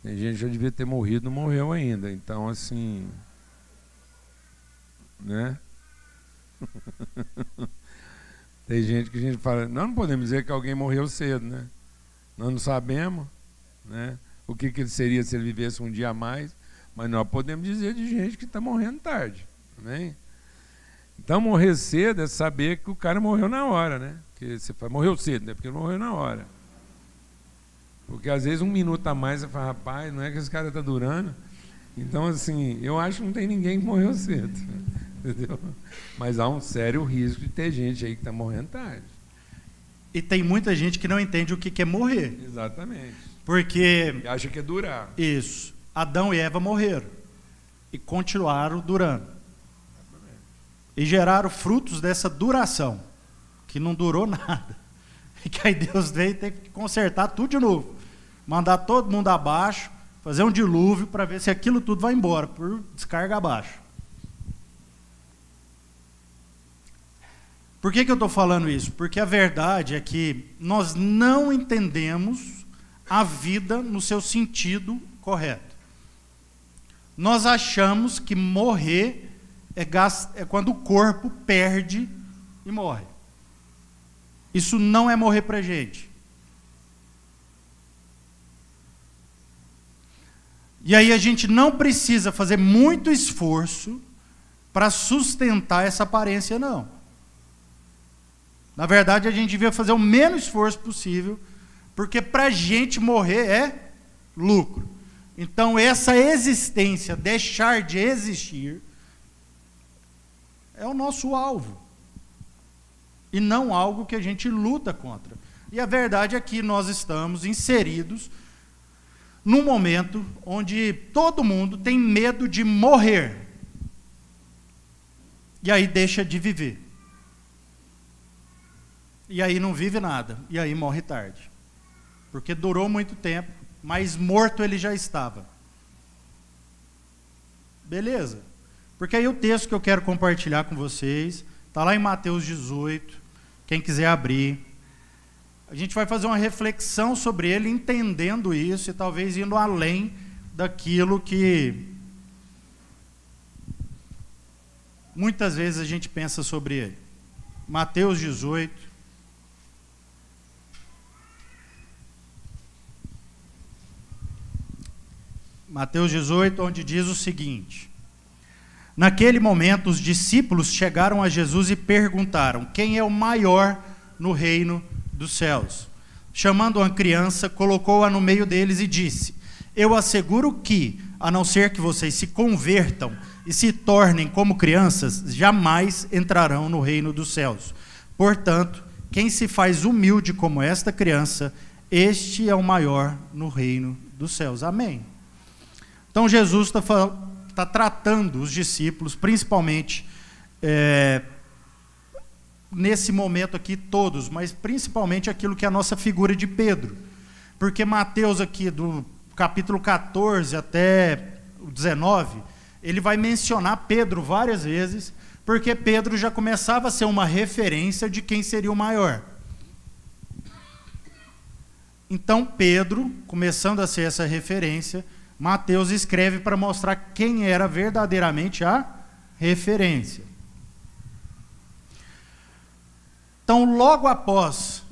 Tem gente que já devia ter morrido, não morreu ainda. Então, assim, né? Tem gente que a gente fala, nós não podemos dizer que alguém morreu cedo, né? Nós não sabemos, né? O que ele seria se ele vivesse um dia a mais, mas nós podemos dizer de gente que está morrendo tarde, né? Então, morrer cedo é saber que o cara morreu na hora, né? Porque você fala, morreu cedo, né? Porque ele morreu na hora. Porque às vezes 1 minuto a mais você fala, rapaz, não é que esse cara está durando. Então, assim, eu acho que não tem ninguém que morreu cedo. Entendeu? Mas há um sério risco de ter gente aí que está morrendo tarde. E tem muita gente que não entende o que é morrer. Exatamente. Porque... acha que é durar. Isso. Adão e Eva morreram. E continuaram durando. Exatamente. E geraram frutos dessa duração. Que não durou nada. E que aí Deus veio e teve que consertar tudo de novo. Mandar todo mundo abaixo, fazer um dilúvio para ver se aquilo tudo vai embora, por descarga abaixo. Por que eu estou falando isso? Porque a verdade é que nós não entendemos a vida no seu sentido correto. Nós achamos que morrer é quando o corpo perde e morre. Isso não é morrer para a gente. E aí a gente não precisa fazer muito esforço para sustentar essa aparência, não. Na verdade, a gente devia fazer o menos esforço possível, porque para a gente morrer é lucro. Então, essa existência, deixar de existir, é o nosso alvo. E não algo que a gente luta contra. E a verdade é que nós estamos inseridos num momento onde todo mundo tem medo de morrer. E aí deixa de viver. E aí não vive nada. E aí morre tarde. Porque durou muito tempo, mas morto ele já estava. Beleza? Porque aí o texto que eu quero compartilhar com vocês está lá em Mateus 18. Quem quiser abrir. A gente vai fazer uma reflexão sobre ele, entendendo isso e talvez indo além daquilo que muitas vezes a gente pensa sobre ele. Mateus 18. Mateus 18, onde diz o seguinte: naquele momento os discípulos chegaram a Jesus e perguntaram: quem é o maior no reino dos céus? Chamando uma criança, colocou-a no meio deles e disse: eu asseguro que, a não ser que vocês se convertam e se tornem como crianças, jamais entrarão no reino dos céus. Portanto, quem se faz humilde como esta criança, este é o maior no reino dos céus. Amém. Então Jesus está tratando os discípulos, principalmente nesse momento aqui todos, mas principalmente aquilo que é a nossa figura de Pedro. Porque Mateus aqui, do capítulo 14 até o 19, ele vai mencionar Pedro várias vezes, porque Pedro já começava a ser uma referência de quem seria o maior. Então Pedro, começando a ser essa referência, Mateus escreve para mostrar quem era verdadeiramente a referência. Então, logo após,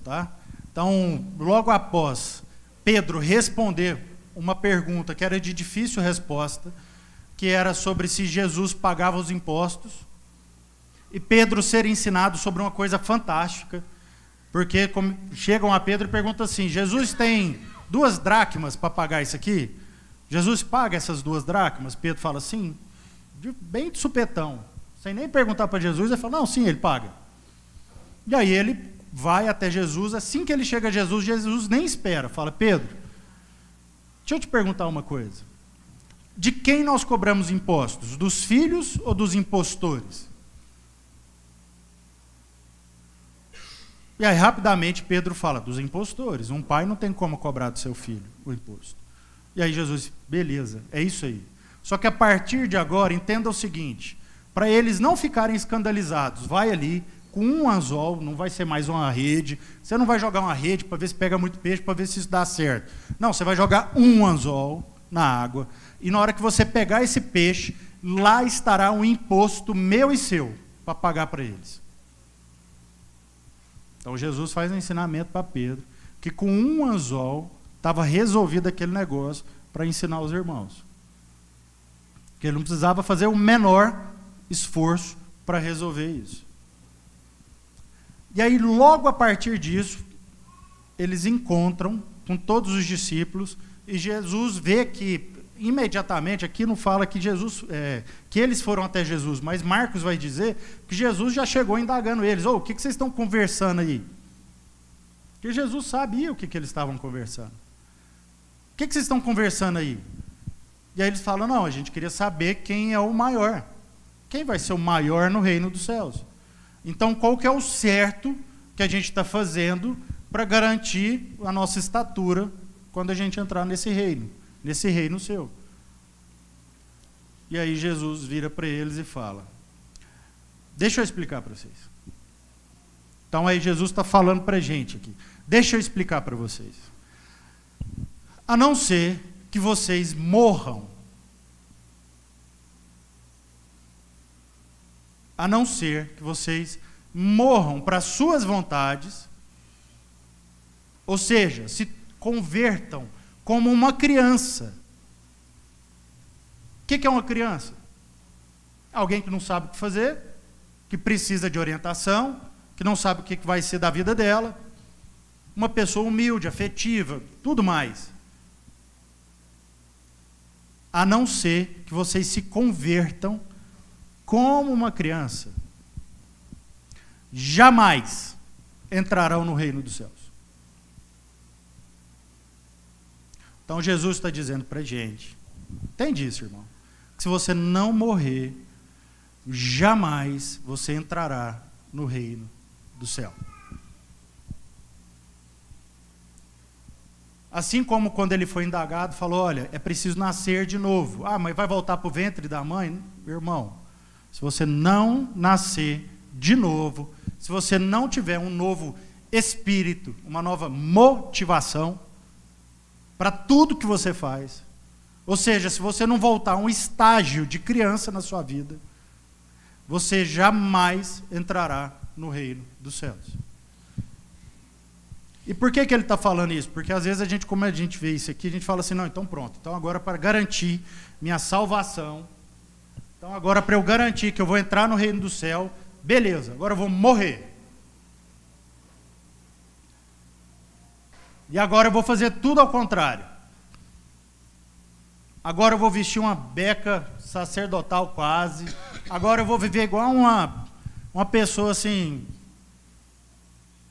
tá? Então, logo após Pedro responder uma pergunta que era de difícil resposta, que era sobre se Jesus pagava os impostos, e Pedro ser ensinado sobre uma coisa fantástica, porque chegam a Pedro e perguntam assim: Jesus tem 2 dracmas para pagar isso aqui? Jesus paga essas 2 dracmas? Pedro fala sim, bem de supetão, sem nem perguntar para Jesus. Ele fala: não, sim, ele paga. E aí ele vai até Jesus. Assim que ele chega a Jesus, Jesus nem espera, fala: Pedro, deixa eu te perguntar uma coisa. De quem nós cobramos impostos? Dos filhos ou dos impostores? E aí, rapidamente, Pedro fala: dos impostores. Um pai não tem como cobrar do seu filho o imposto. E aí Jesus diz: beleza, é isso aí. Só que a partir de agora, entenda o seguinte: para eles não ficarem escandalizados, vai ali com um anzol, não vai ser mais uma rede. Você não vai jogar uma rede para ver se pega muito peixe, para ver se isso dá certo. Não, você vai jogar um anzol na água, e na hora que você pegar esse peixe, lá estará um imposto meu e seu, para pagar para eles. Então Jesus faz um ensinamento para Pedro, que com um anzol estava resolvido aquele negócio para ensinar os irmãos. Que ele não precisava fazer o menor esforço para resolver isso. E aí, logo a partir disso, eles encontram com todos os discípulos, e Jesus vê que, imediatamente, aqui não fala que que eles foram até Jesus, mas Marcos vai dizer que Jesus já chegou indagando eles: o que vocês estão conversando aí? Porque Jesus sabia o que eles estavam conversando. O que vocês estão conversando aí? E aí eles falam: não, a gente queria saber quem é o maior. Quem vai ser o maior no reino dos céus? Então, qual que é o certo que a gente está fazendo para garantir a nossa estatura quando a gente entrar nesse reino seu? E aí Jesus vira para eles e fala: deixa eu explicar para vocês. Então aí Jesus está falando para a gente aqui: deixa eu explicar para vocês. A não ser que vocês morram, a não ser que vocês morram para as suas vontades, ou seja, se convertam como uma criança. O que é uma criança? Alguém que não sabe o que fazer, que precisa de orientação, que não sabe o que vai ser da vida dela, uma pessoa humilde, afetiva, tudo mais. A não ser que vocês se convertam como uma criança, jamais entrarão no reino dos céus. Então Jesus está dizendo para a gente: entende isso, irmão? Que se você não morrer, jamais você entrará no reino do céu. Assim como quando ele foi indagado, falou: olha, é preciso nascer de novo. Ah, mas vai voltar para o ventre da mãe? Irmão, se você não nascer de novo, se você não tiver um novo espírito, uma nova motivação para tudo que você faz, ou seja, se você não voltar a um estágio de criança na sua vida, você jamais entrará no reino dos céus. E por que ele está falando isso? Porque às vezes como a gente vê isso aqui, a gente fala assim: não, então pronto, então agora para garantir minha salvação, então agora para eu garantir que eu vou entrar no reino do céu, beleza, agora eu vou morrer. E agora eu vou fazer tudo ao contrário. Agora eu vou vestir uma beca sacerdotal quase. Agora eu vou viver igual uma pessoa assim,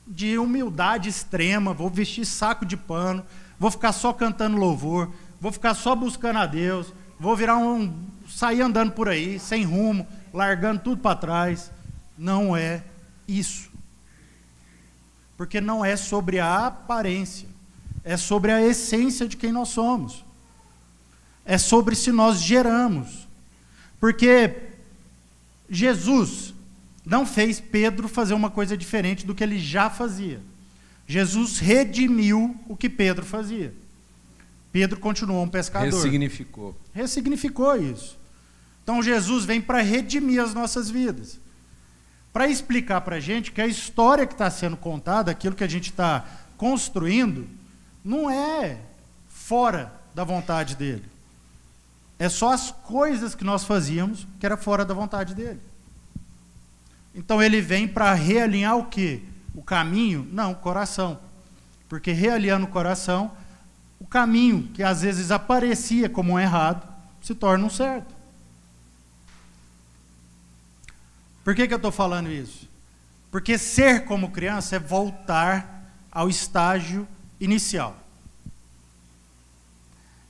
de humildade extrema. Vou vestir saco de pano, vou ficar só cantando louvor, vou ficar só buscando a Deus, vou sair andando por aí, sem rumo, largando tudo para trás. Não é isso. Porque não é sobre a aparência, é sobre a essência de quem nós somos. É sobre se nós geramos. Porque Jesus não fez Pedro fazer uma coisa diferente do que ele já fazia. Jesus redimiu o que Pedro fazia. Pedro continuou um pescador. Ressignificou isso. Então Jesus vem para redimir as nossas vidas. Para explicar para a gente que a história que está sendo contada, aquilo que a gente está construindo, não é fora da vontade dele. É só as coisas que nós fazíamos que era fora da vontade dele. Então ele vem para realinhar o quê? O caminho? Não, o coração. Porque realinhando o coração, o caminho que às vezes aparecia como um errado, se torna um certo. Por que eu estou falando isso? Porque ser como criança é voltar ao estágio inicial.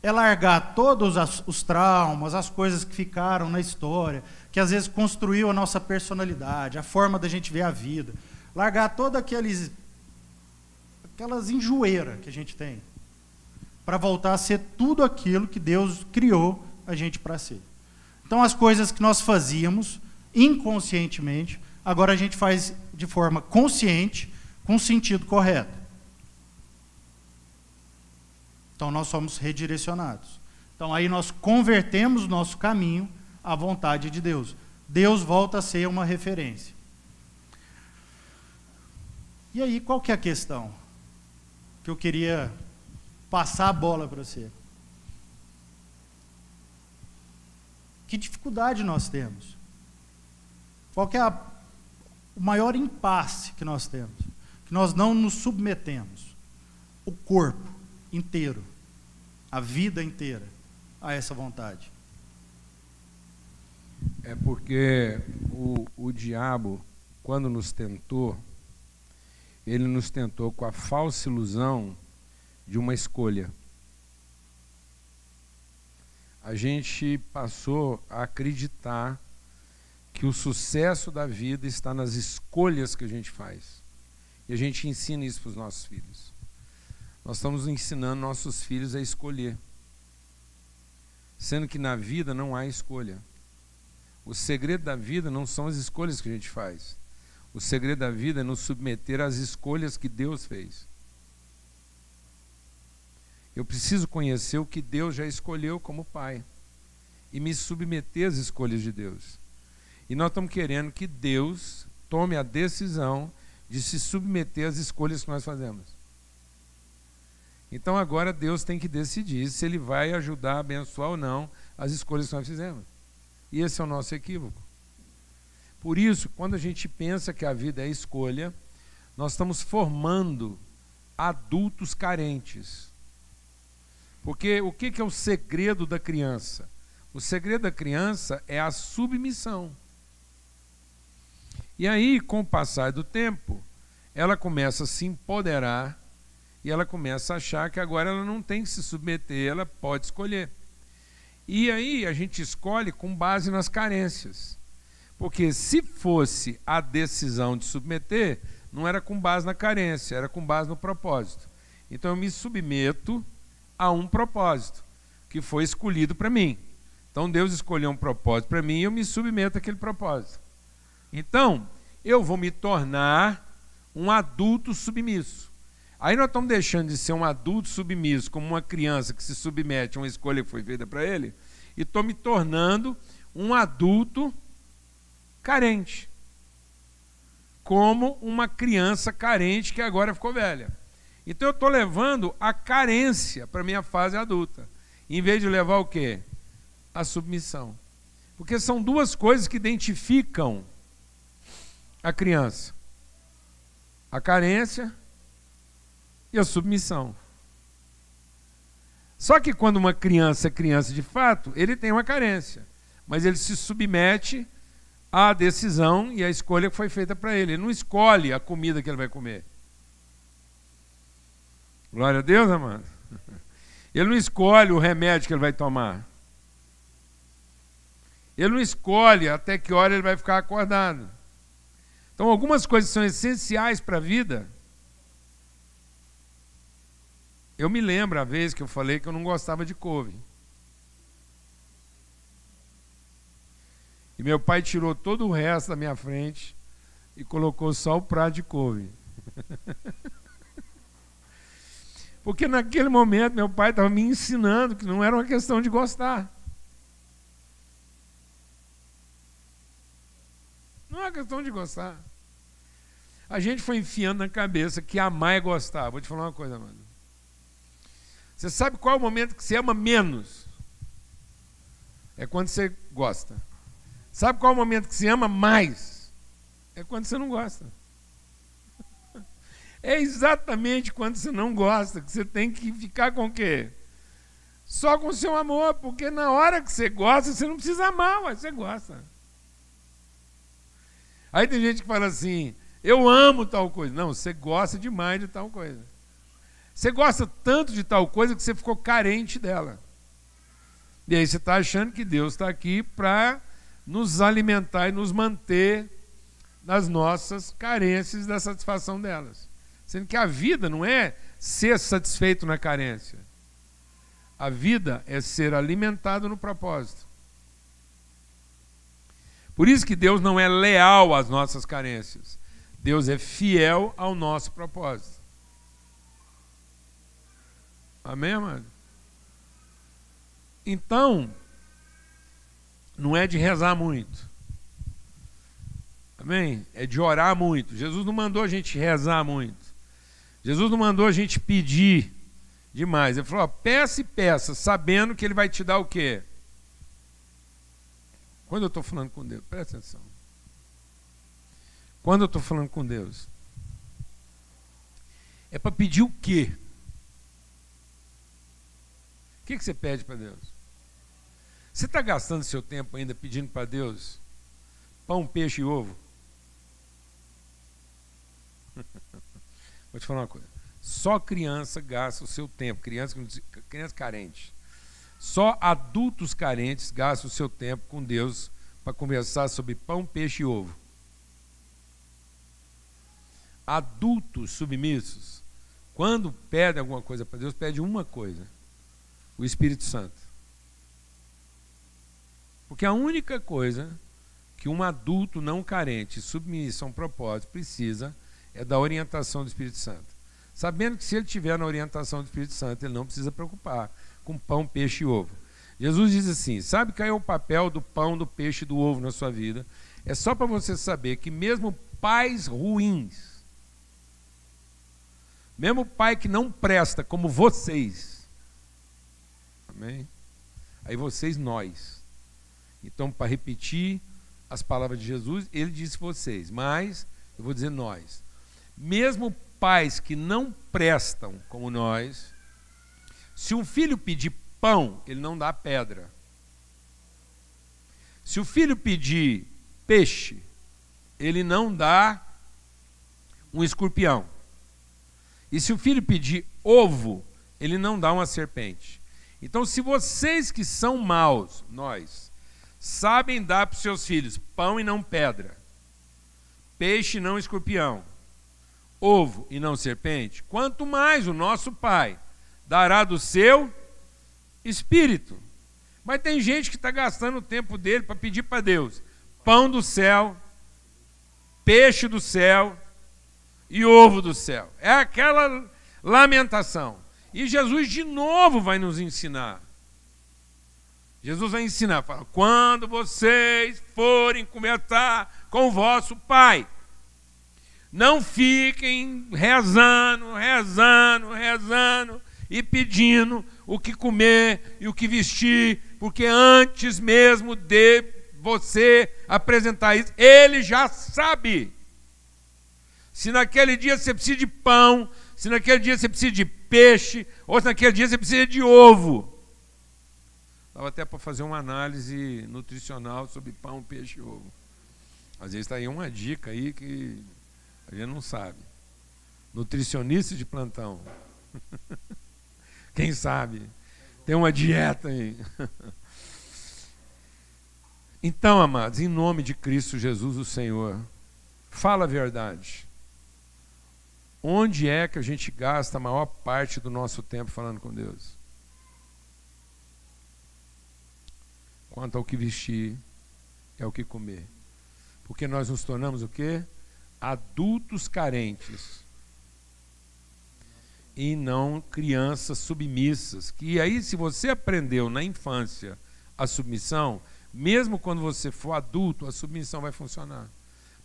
É largar todos os traumas, as coisas que ficaram na história, que às vezes construiu a nossa personalidade, a forma da gente ver a vida. Largar todas aquelas enjoeiras que a gente tem, para voltar a ser tudo aquilo que Deus criou a gente para ser. Então, as coisas que nós fazíamos inconscientemente, agora a gente faz de forma consciente, com sentido correto. Então, nós somos redirecionados. Então, aí nós convertemos nosso caminho à vontade de Deus. Deus volta a ser uma referência. E aí, qual que é a questão? Que eu queria passar a bola para você. Que dificuldade nós temos? Qual que é o maior impasse que nós temos? Que nós não nos submetemos, o corpo inteiro, a vida inteira, a essa vontade. É porque o diabo, quando nos tentou, ele nos tentou com a falsa ilusão de uma escolha. A gente passou a acreditar que o sucesso da vida está nas escolhas que a gente faz. E a gente ensina isso para os nossos filhos. Nós estamos ensinando nossos filhos a escolher. Sendo que na vida não há escolha. O segredo da vida não são as escolhas que a gente faz. O segredo da vida é nos submeter às escolhas que Deus fez. Eu preciso conhecer o que Deus já escolheu como pai e me submeter às escolhas de Deus. E nós estamos querendo que Deus tome a decisão de se submeter às escolhas que nós fazemos. Então agora Deus tem que decidir se Ele vai ajudar a abençoar ou não as escolhas que nós fizemos. E esse é o nosso equívoco. Por isso, quando a gente pensa que a vida é escolha, nós estamos formando adultos carentes. Porque o que é o segredo da criança? O segredo da criança é a submissão. E aí, com o passar do tempo, ela começa a se empoderar e ela começa a achar que agora ela não tem que se submeter, ela pode escolher. E aí a gente escolhe com base nas carências. Porque se fosse a decisão de submeter, não era com base na carência, era com base no propósito. Então eu me submeto a um propósito que foi escolhido para mim. Então Deus escolheu um propósito para mim e eu me submeto àquele propósito. Então, eu vou me tornar um adulto submisso. Aí nós estamos deixando de ser um adulto submisso, como uma criança que se submete a uma escolha que foi feita para ele, e estou me tornando um adulto carente. Como uma criança carente que agora ficou velha. Então eu estou levando a carência para a minha fase adulta, em vez de levar o quê? A submissão. Porque são duas coisas que identificam a criança: a carência e a submissão. Só que quando uma criança é criança de fato, ele tem uma carência, mas ele se submete à decisão e à escolha que foi feita para ele. Ele não escolhe a comida que ele vai comer. Glória a Deus, amado. Ele não escolhe o remédio que ele vai tomar. Ele não escolhe até que hora ele vai ficar acordado. Então, algumas coisas são essenciais para a vida. Eu me lembro a vez que eu falei que eu não gostava de couve. E meu pai tirou todo o resto da minha frente e colocou só o prato de couve. Porque naquele momento meu pai estava me ensinando que não era uma questão de gostar. Não é uma questão de gostar. A gente foi enfiando na cabeça que amar é gostar. Vou te falar uma coisa, mano. Você sabe qual é o momento que você ama menos? É quando você gosta. Sabe qual é o momento que você ama mais? É quando você não gosta. É exatamente quando você não gosta que você tem que ficar com o quê? Só com o seu amor, porque na hora que você gosta, você não precisa amar, mas você gosta. Aí tem gente que fala assim, eu amo tal coisa. Não, você gosta demais de tal coisa. Você gosta tanto de tal coisa que você ficou carente dela. E aí você está achando que Deus está aqui para nos alimentar e nos manter nas nossas carências da satisfação delas. Sendo que a vida não é ser satisfeito na carência. A vida é ser alimentado no propósito. Por isso que Deus não é leal às nossas carências. Deus é fiel ao nosso propósito. Amém, amado? Então, não é de rezar muito. Amém? É de orar muito. Jesus não mandou a gente rezar muito. Jesus não mandou a gente pedir demais. Ele falou, ó, peça e peça, sabendo que Ele vai te dar o quê? Quando eu estou falando com Deus, presta atenção. Quando eu estou falando com Deus, é para pedir o quê? O que você pede para Deus? Você está gastando seu tempo ainda pedindo para Deus pão, peixe e ovo? Vou te falar uma coisa. Só criança gasta o seu tempo, criança carente. Só adultos carentes gastam o seu tempo com Deus para conversar sobre pão, peixe e ovo. Adultos submissos, quando pedem alguma coisa para Deus, pedem uma coisa: o Espírito Santo. Porque a única coisa que um adulto não carente, submisso a um propósito, precisa é da orientação do Espírito Santo. Sabendo que se ele tiver na orientação do Espírito Santo, ele não precisa preocupar com pão, peixe e ovo. Jesus diz assim, sabe qual é o papel do pão, do peixe e do ovo na sua vida? É só para você saber que mesmo pais ruins, mesmo pai que não presta como vocês, amém? Aí vocês, nós. Então, para repetir as palavras de Jesus, ele disse vocês, mas eu vou dizer nós. Mesmo pais que não prestam como nós, se um filho pedir pão, ele não dá pedra. Se o filho pedir peixe, ele não dá um escorpião. E se o filho pedir ovo, ele não dá uma serpente. Então, se vocês que são maus, nós, sabem dar para os seus filhos pão e não pedra, peixe e não escorpião, ovo e não serpente, quanto mais o nosso Pai dará do seu Espírito. Mas tem gente que está gastando o tempo dele para pedir para Deus pão do céu, peixe do céu e ovo do céu. É aquela lamentação. E Jesus de novo vai nos ensinar. Jesus vai ensinar, fala, quando vocês forem conversar com o vosso Pai, não fiquem rezando e pedindo o que comer e o que vestir, porque antes mesmo de você apresentar isso, Ele já sabe. Se naquele dia você precisa de pão, se naquele dia você precisa de peixe, ou se naquele dia você precisa de ovo. Dava até para fazer uma análise nutricional sobre pão, peixe e ovo. Às vezes está aí uma dica aí que a gente não sabe. Nutricionista de plantão. Quem sabe? Tem uma dieta aí. Então, amados, em nome de Cristo Jesus, o Senhor, fala a verdade. Onde é que a gente gasta a maior parte do nosso tempo falando com Deus? Quanto ao que vestir, é o que comer. Porque nós nos tornamos o quê? Adultos carentes. E não crianças submissas. Que aí, se você aprendeu na infância a submissão, mesmo quando você for adulto, a submissão vai funcionar.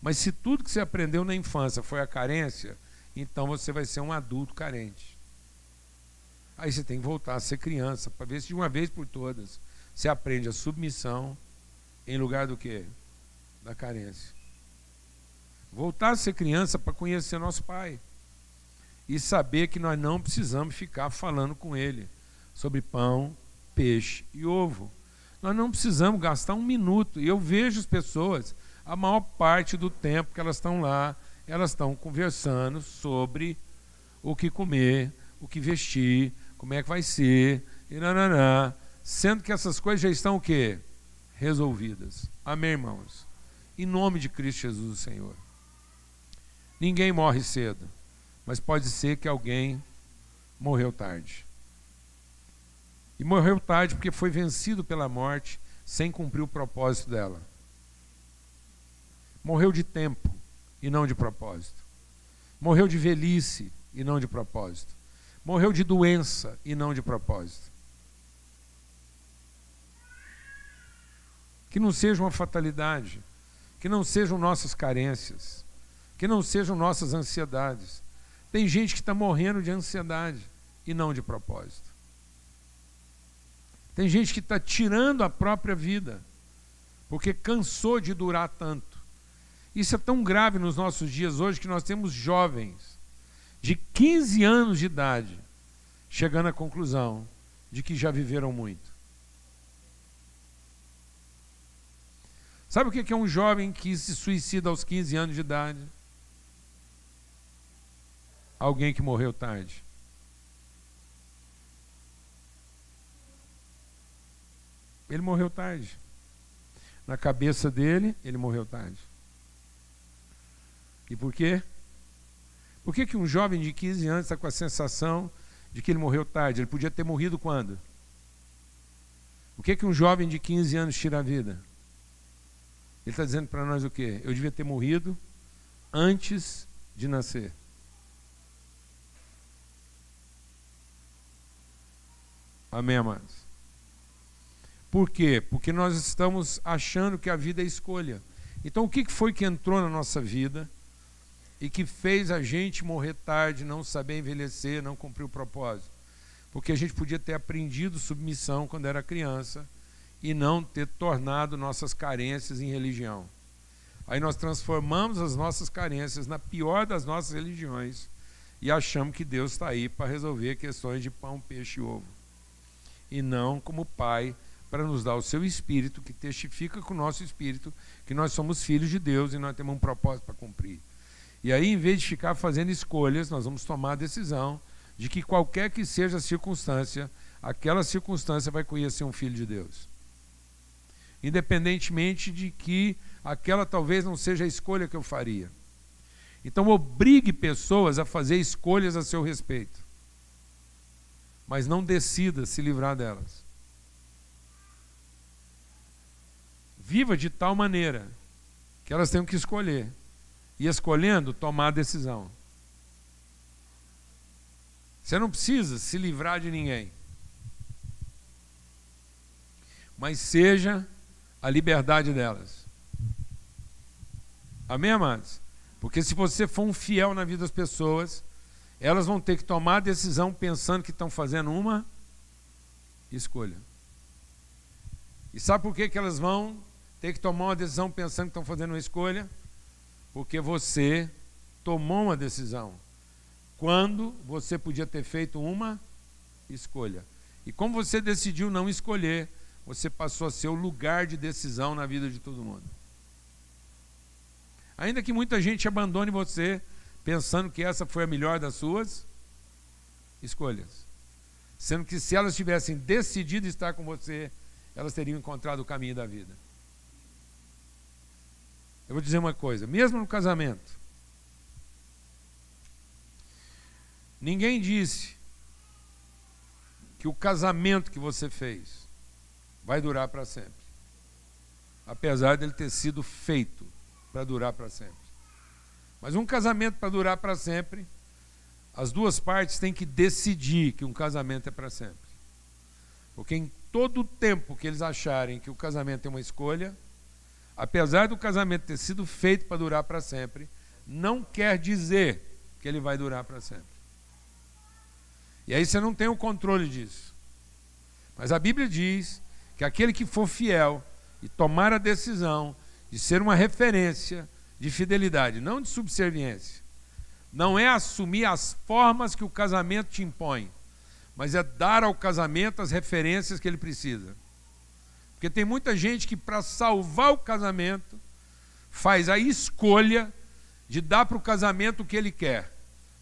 Mas se tudo que você aprendeu na infância foi a carência, então você vai ser um adulto carente. Aí você tem que voltar a ser criança, para ver se de uma vez por todas você aprende a submissão em lugar do quê? Da carência. Voltar a ser criança para conhecer nosso Pai. E saber que nós não precisamos ficar falando com Ele sobre pão, peixe e ovo. Nós não precisamos gastar um minuto. E eu vejo as pessoas, a maior parte do tempo que elas estão lá, elas estão conversando sobre o que comer, o que vestir, como é que vai ser, e nananã, sendo que essas coisas já estão o quê? Resolvidas. Amém, irmãos? Em nome de Cristo Jesus, o Senhor. Ninguém morre cedo, mas pode ser que alguém morreu tarde. E morreu tarde porque foi vencido pela morte sem cumprir o propósito dela. Morreu de tempo e não de propósito. Morreu de velhice e não de propósito. Morreu de doença e não de propósito. Que não seja uma fatalidade, que não sejam nossas carências, que não sejam nossas ansiedades. Tem gente que está morrendo de ansiedade e não de propósito. Tem gente que está tirando a própria vida porque cansou de durar tanto. Isso é tão grave nos nossos dias hoje que nós temos jovens de 15 anos de idade chegando à conclusão de que já viveram muito. Sabe o que é um jovem que se suicida aos 15 anos de idade? Alguém que morreu tarde. Ele morreu tarde. Na cabeça dele, ele morreu tarde. E por quê? Por que um jovem de 15 anos está com a sensação de que ele morreu tarde? Ele podia ter morrido quando? Por que um jovem de 15 anos tira a vida? Ele está dizendo para nós o quê? Eu devia ter morrido antes de nascer. Amém, amados? Por quê? Porque nós estamos achando que a vida é escolha. Então o que foi que entrou na nossa vida e que fez a gente morrer tarde, não saber envelhecer, não cumprir o propósito? Porque a gente podia ter aprendido submissão quando era criança e não ter tornado nossas carências em religião. Aí nós transformamos as nossas carências na pior das nossas religiões e achamos que Deus está aí para resolver questões de pão, peixe e ovo. E não como Pai, para nos dar o seu Espírito, que testifica com o nosso Espírito que nós somos filhos de Deus e nós temos um propósito para cumprir. E aí, em vez de ficar fazendo escolhas, nós vamos tomar a decisão de que qualquer que seja a circunstância, aquela circunstância vai conhecer um filho de Deus. Independentemente de que aquela talvez não seja a escolha que eu faria. Então, obrigue pessoas a fazer escolhas a seu respeito, mas não decida se livrar delas. Viva de tal maneira que elas tenham que escolher. E escolhendo, tomar a decisão. Você não precisa se livrar de ninguém. Mas seja a liberdade delas. Amém, amados? Porque se você for um fiel na vida das pessoas, elas vão ter que tomar a decisão pensando que estão fazendo uma escolha. E sabe por que elas vão ter que tomar uma decisão pensando que estão fazendo uma escolha? Porque você tomou uma decisão quando você podia ter feito uma escolha. E como você decidiu não escolher, você passou a ser o lugar de decisão na vida de todo mundo. Ainda que muita gente abandone você pensando que essa foi a melhor das suas escolhas. Sendo que se elas tivessem decidido estar com você, elas teriam encontrado o caminho da vida. Eu vou dizer uma coisa, mesmo no casamento, ninguém disse que o casamento que você fez vai durar para sempre, apesar dele ter sido feito para durar para sempre. Mas um casamento para durar para sempre, as duas partes têm que decidir que um casamento é para sempre. Porque em todo o tempo que eles acharem que o casamento é uma escolha, apesar do casamento ter sido feito para durar para sempre, não quer dizer que ele vai durar para sempre. E aí você não tem o controle disso. Mas a Bíblia diz que aquele que for fiel e tomar a decisão de ser uma referência de fidelidade, não de subserviência. Não é assumir as formas que o casamento te impõe, mas é dar ao casamento as referências que ele precisa. Porque tem muita gente que, para salvar o casamento, faz a escolha de dar para o casamento o que ele quer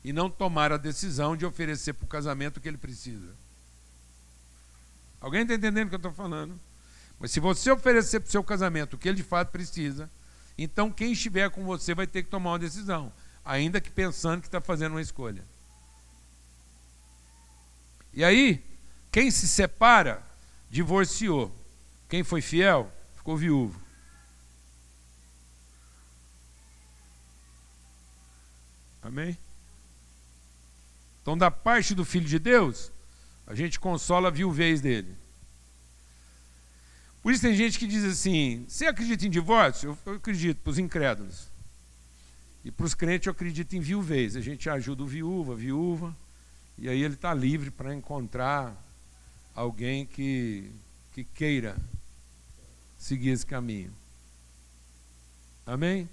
e não tomar a decisão de oferecer para o casamento o que ele precisa. Alguém está entendendo o que eu estou falando? Mas se você oferecer para o seu casamento o que ele de fato precisa, então quem estiver com você vai ter que tomar uma decisão, ainda que pensando que está fazendo uma escolha. E aí, quem se separa, divorciou. Quem foi fiel, ficou viúvo. Amém? Então, da parte do Filho de Deus, a gente consola a viuvez dele. Por isso tem gente que diz assim, você acredita em divórcio? Eu acredito, para os incrédulos. E para os crentes eu acredito em viuvez. A gente ajuda o viúvo, a viúva, e aí ele está livre para encontrar alguém que queira seguir esse caminho. Amém?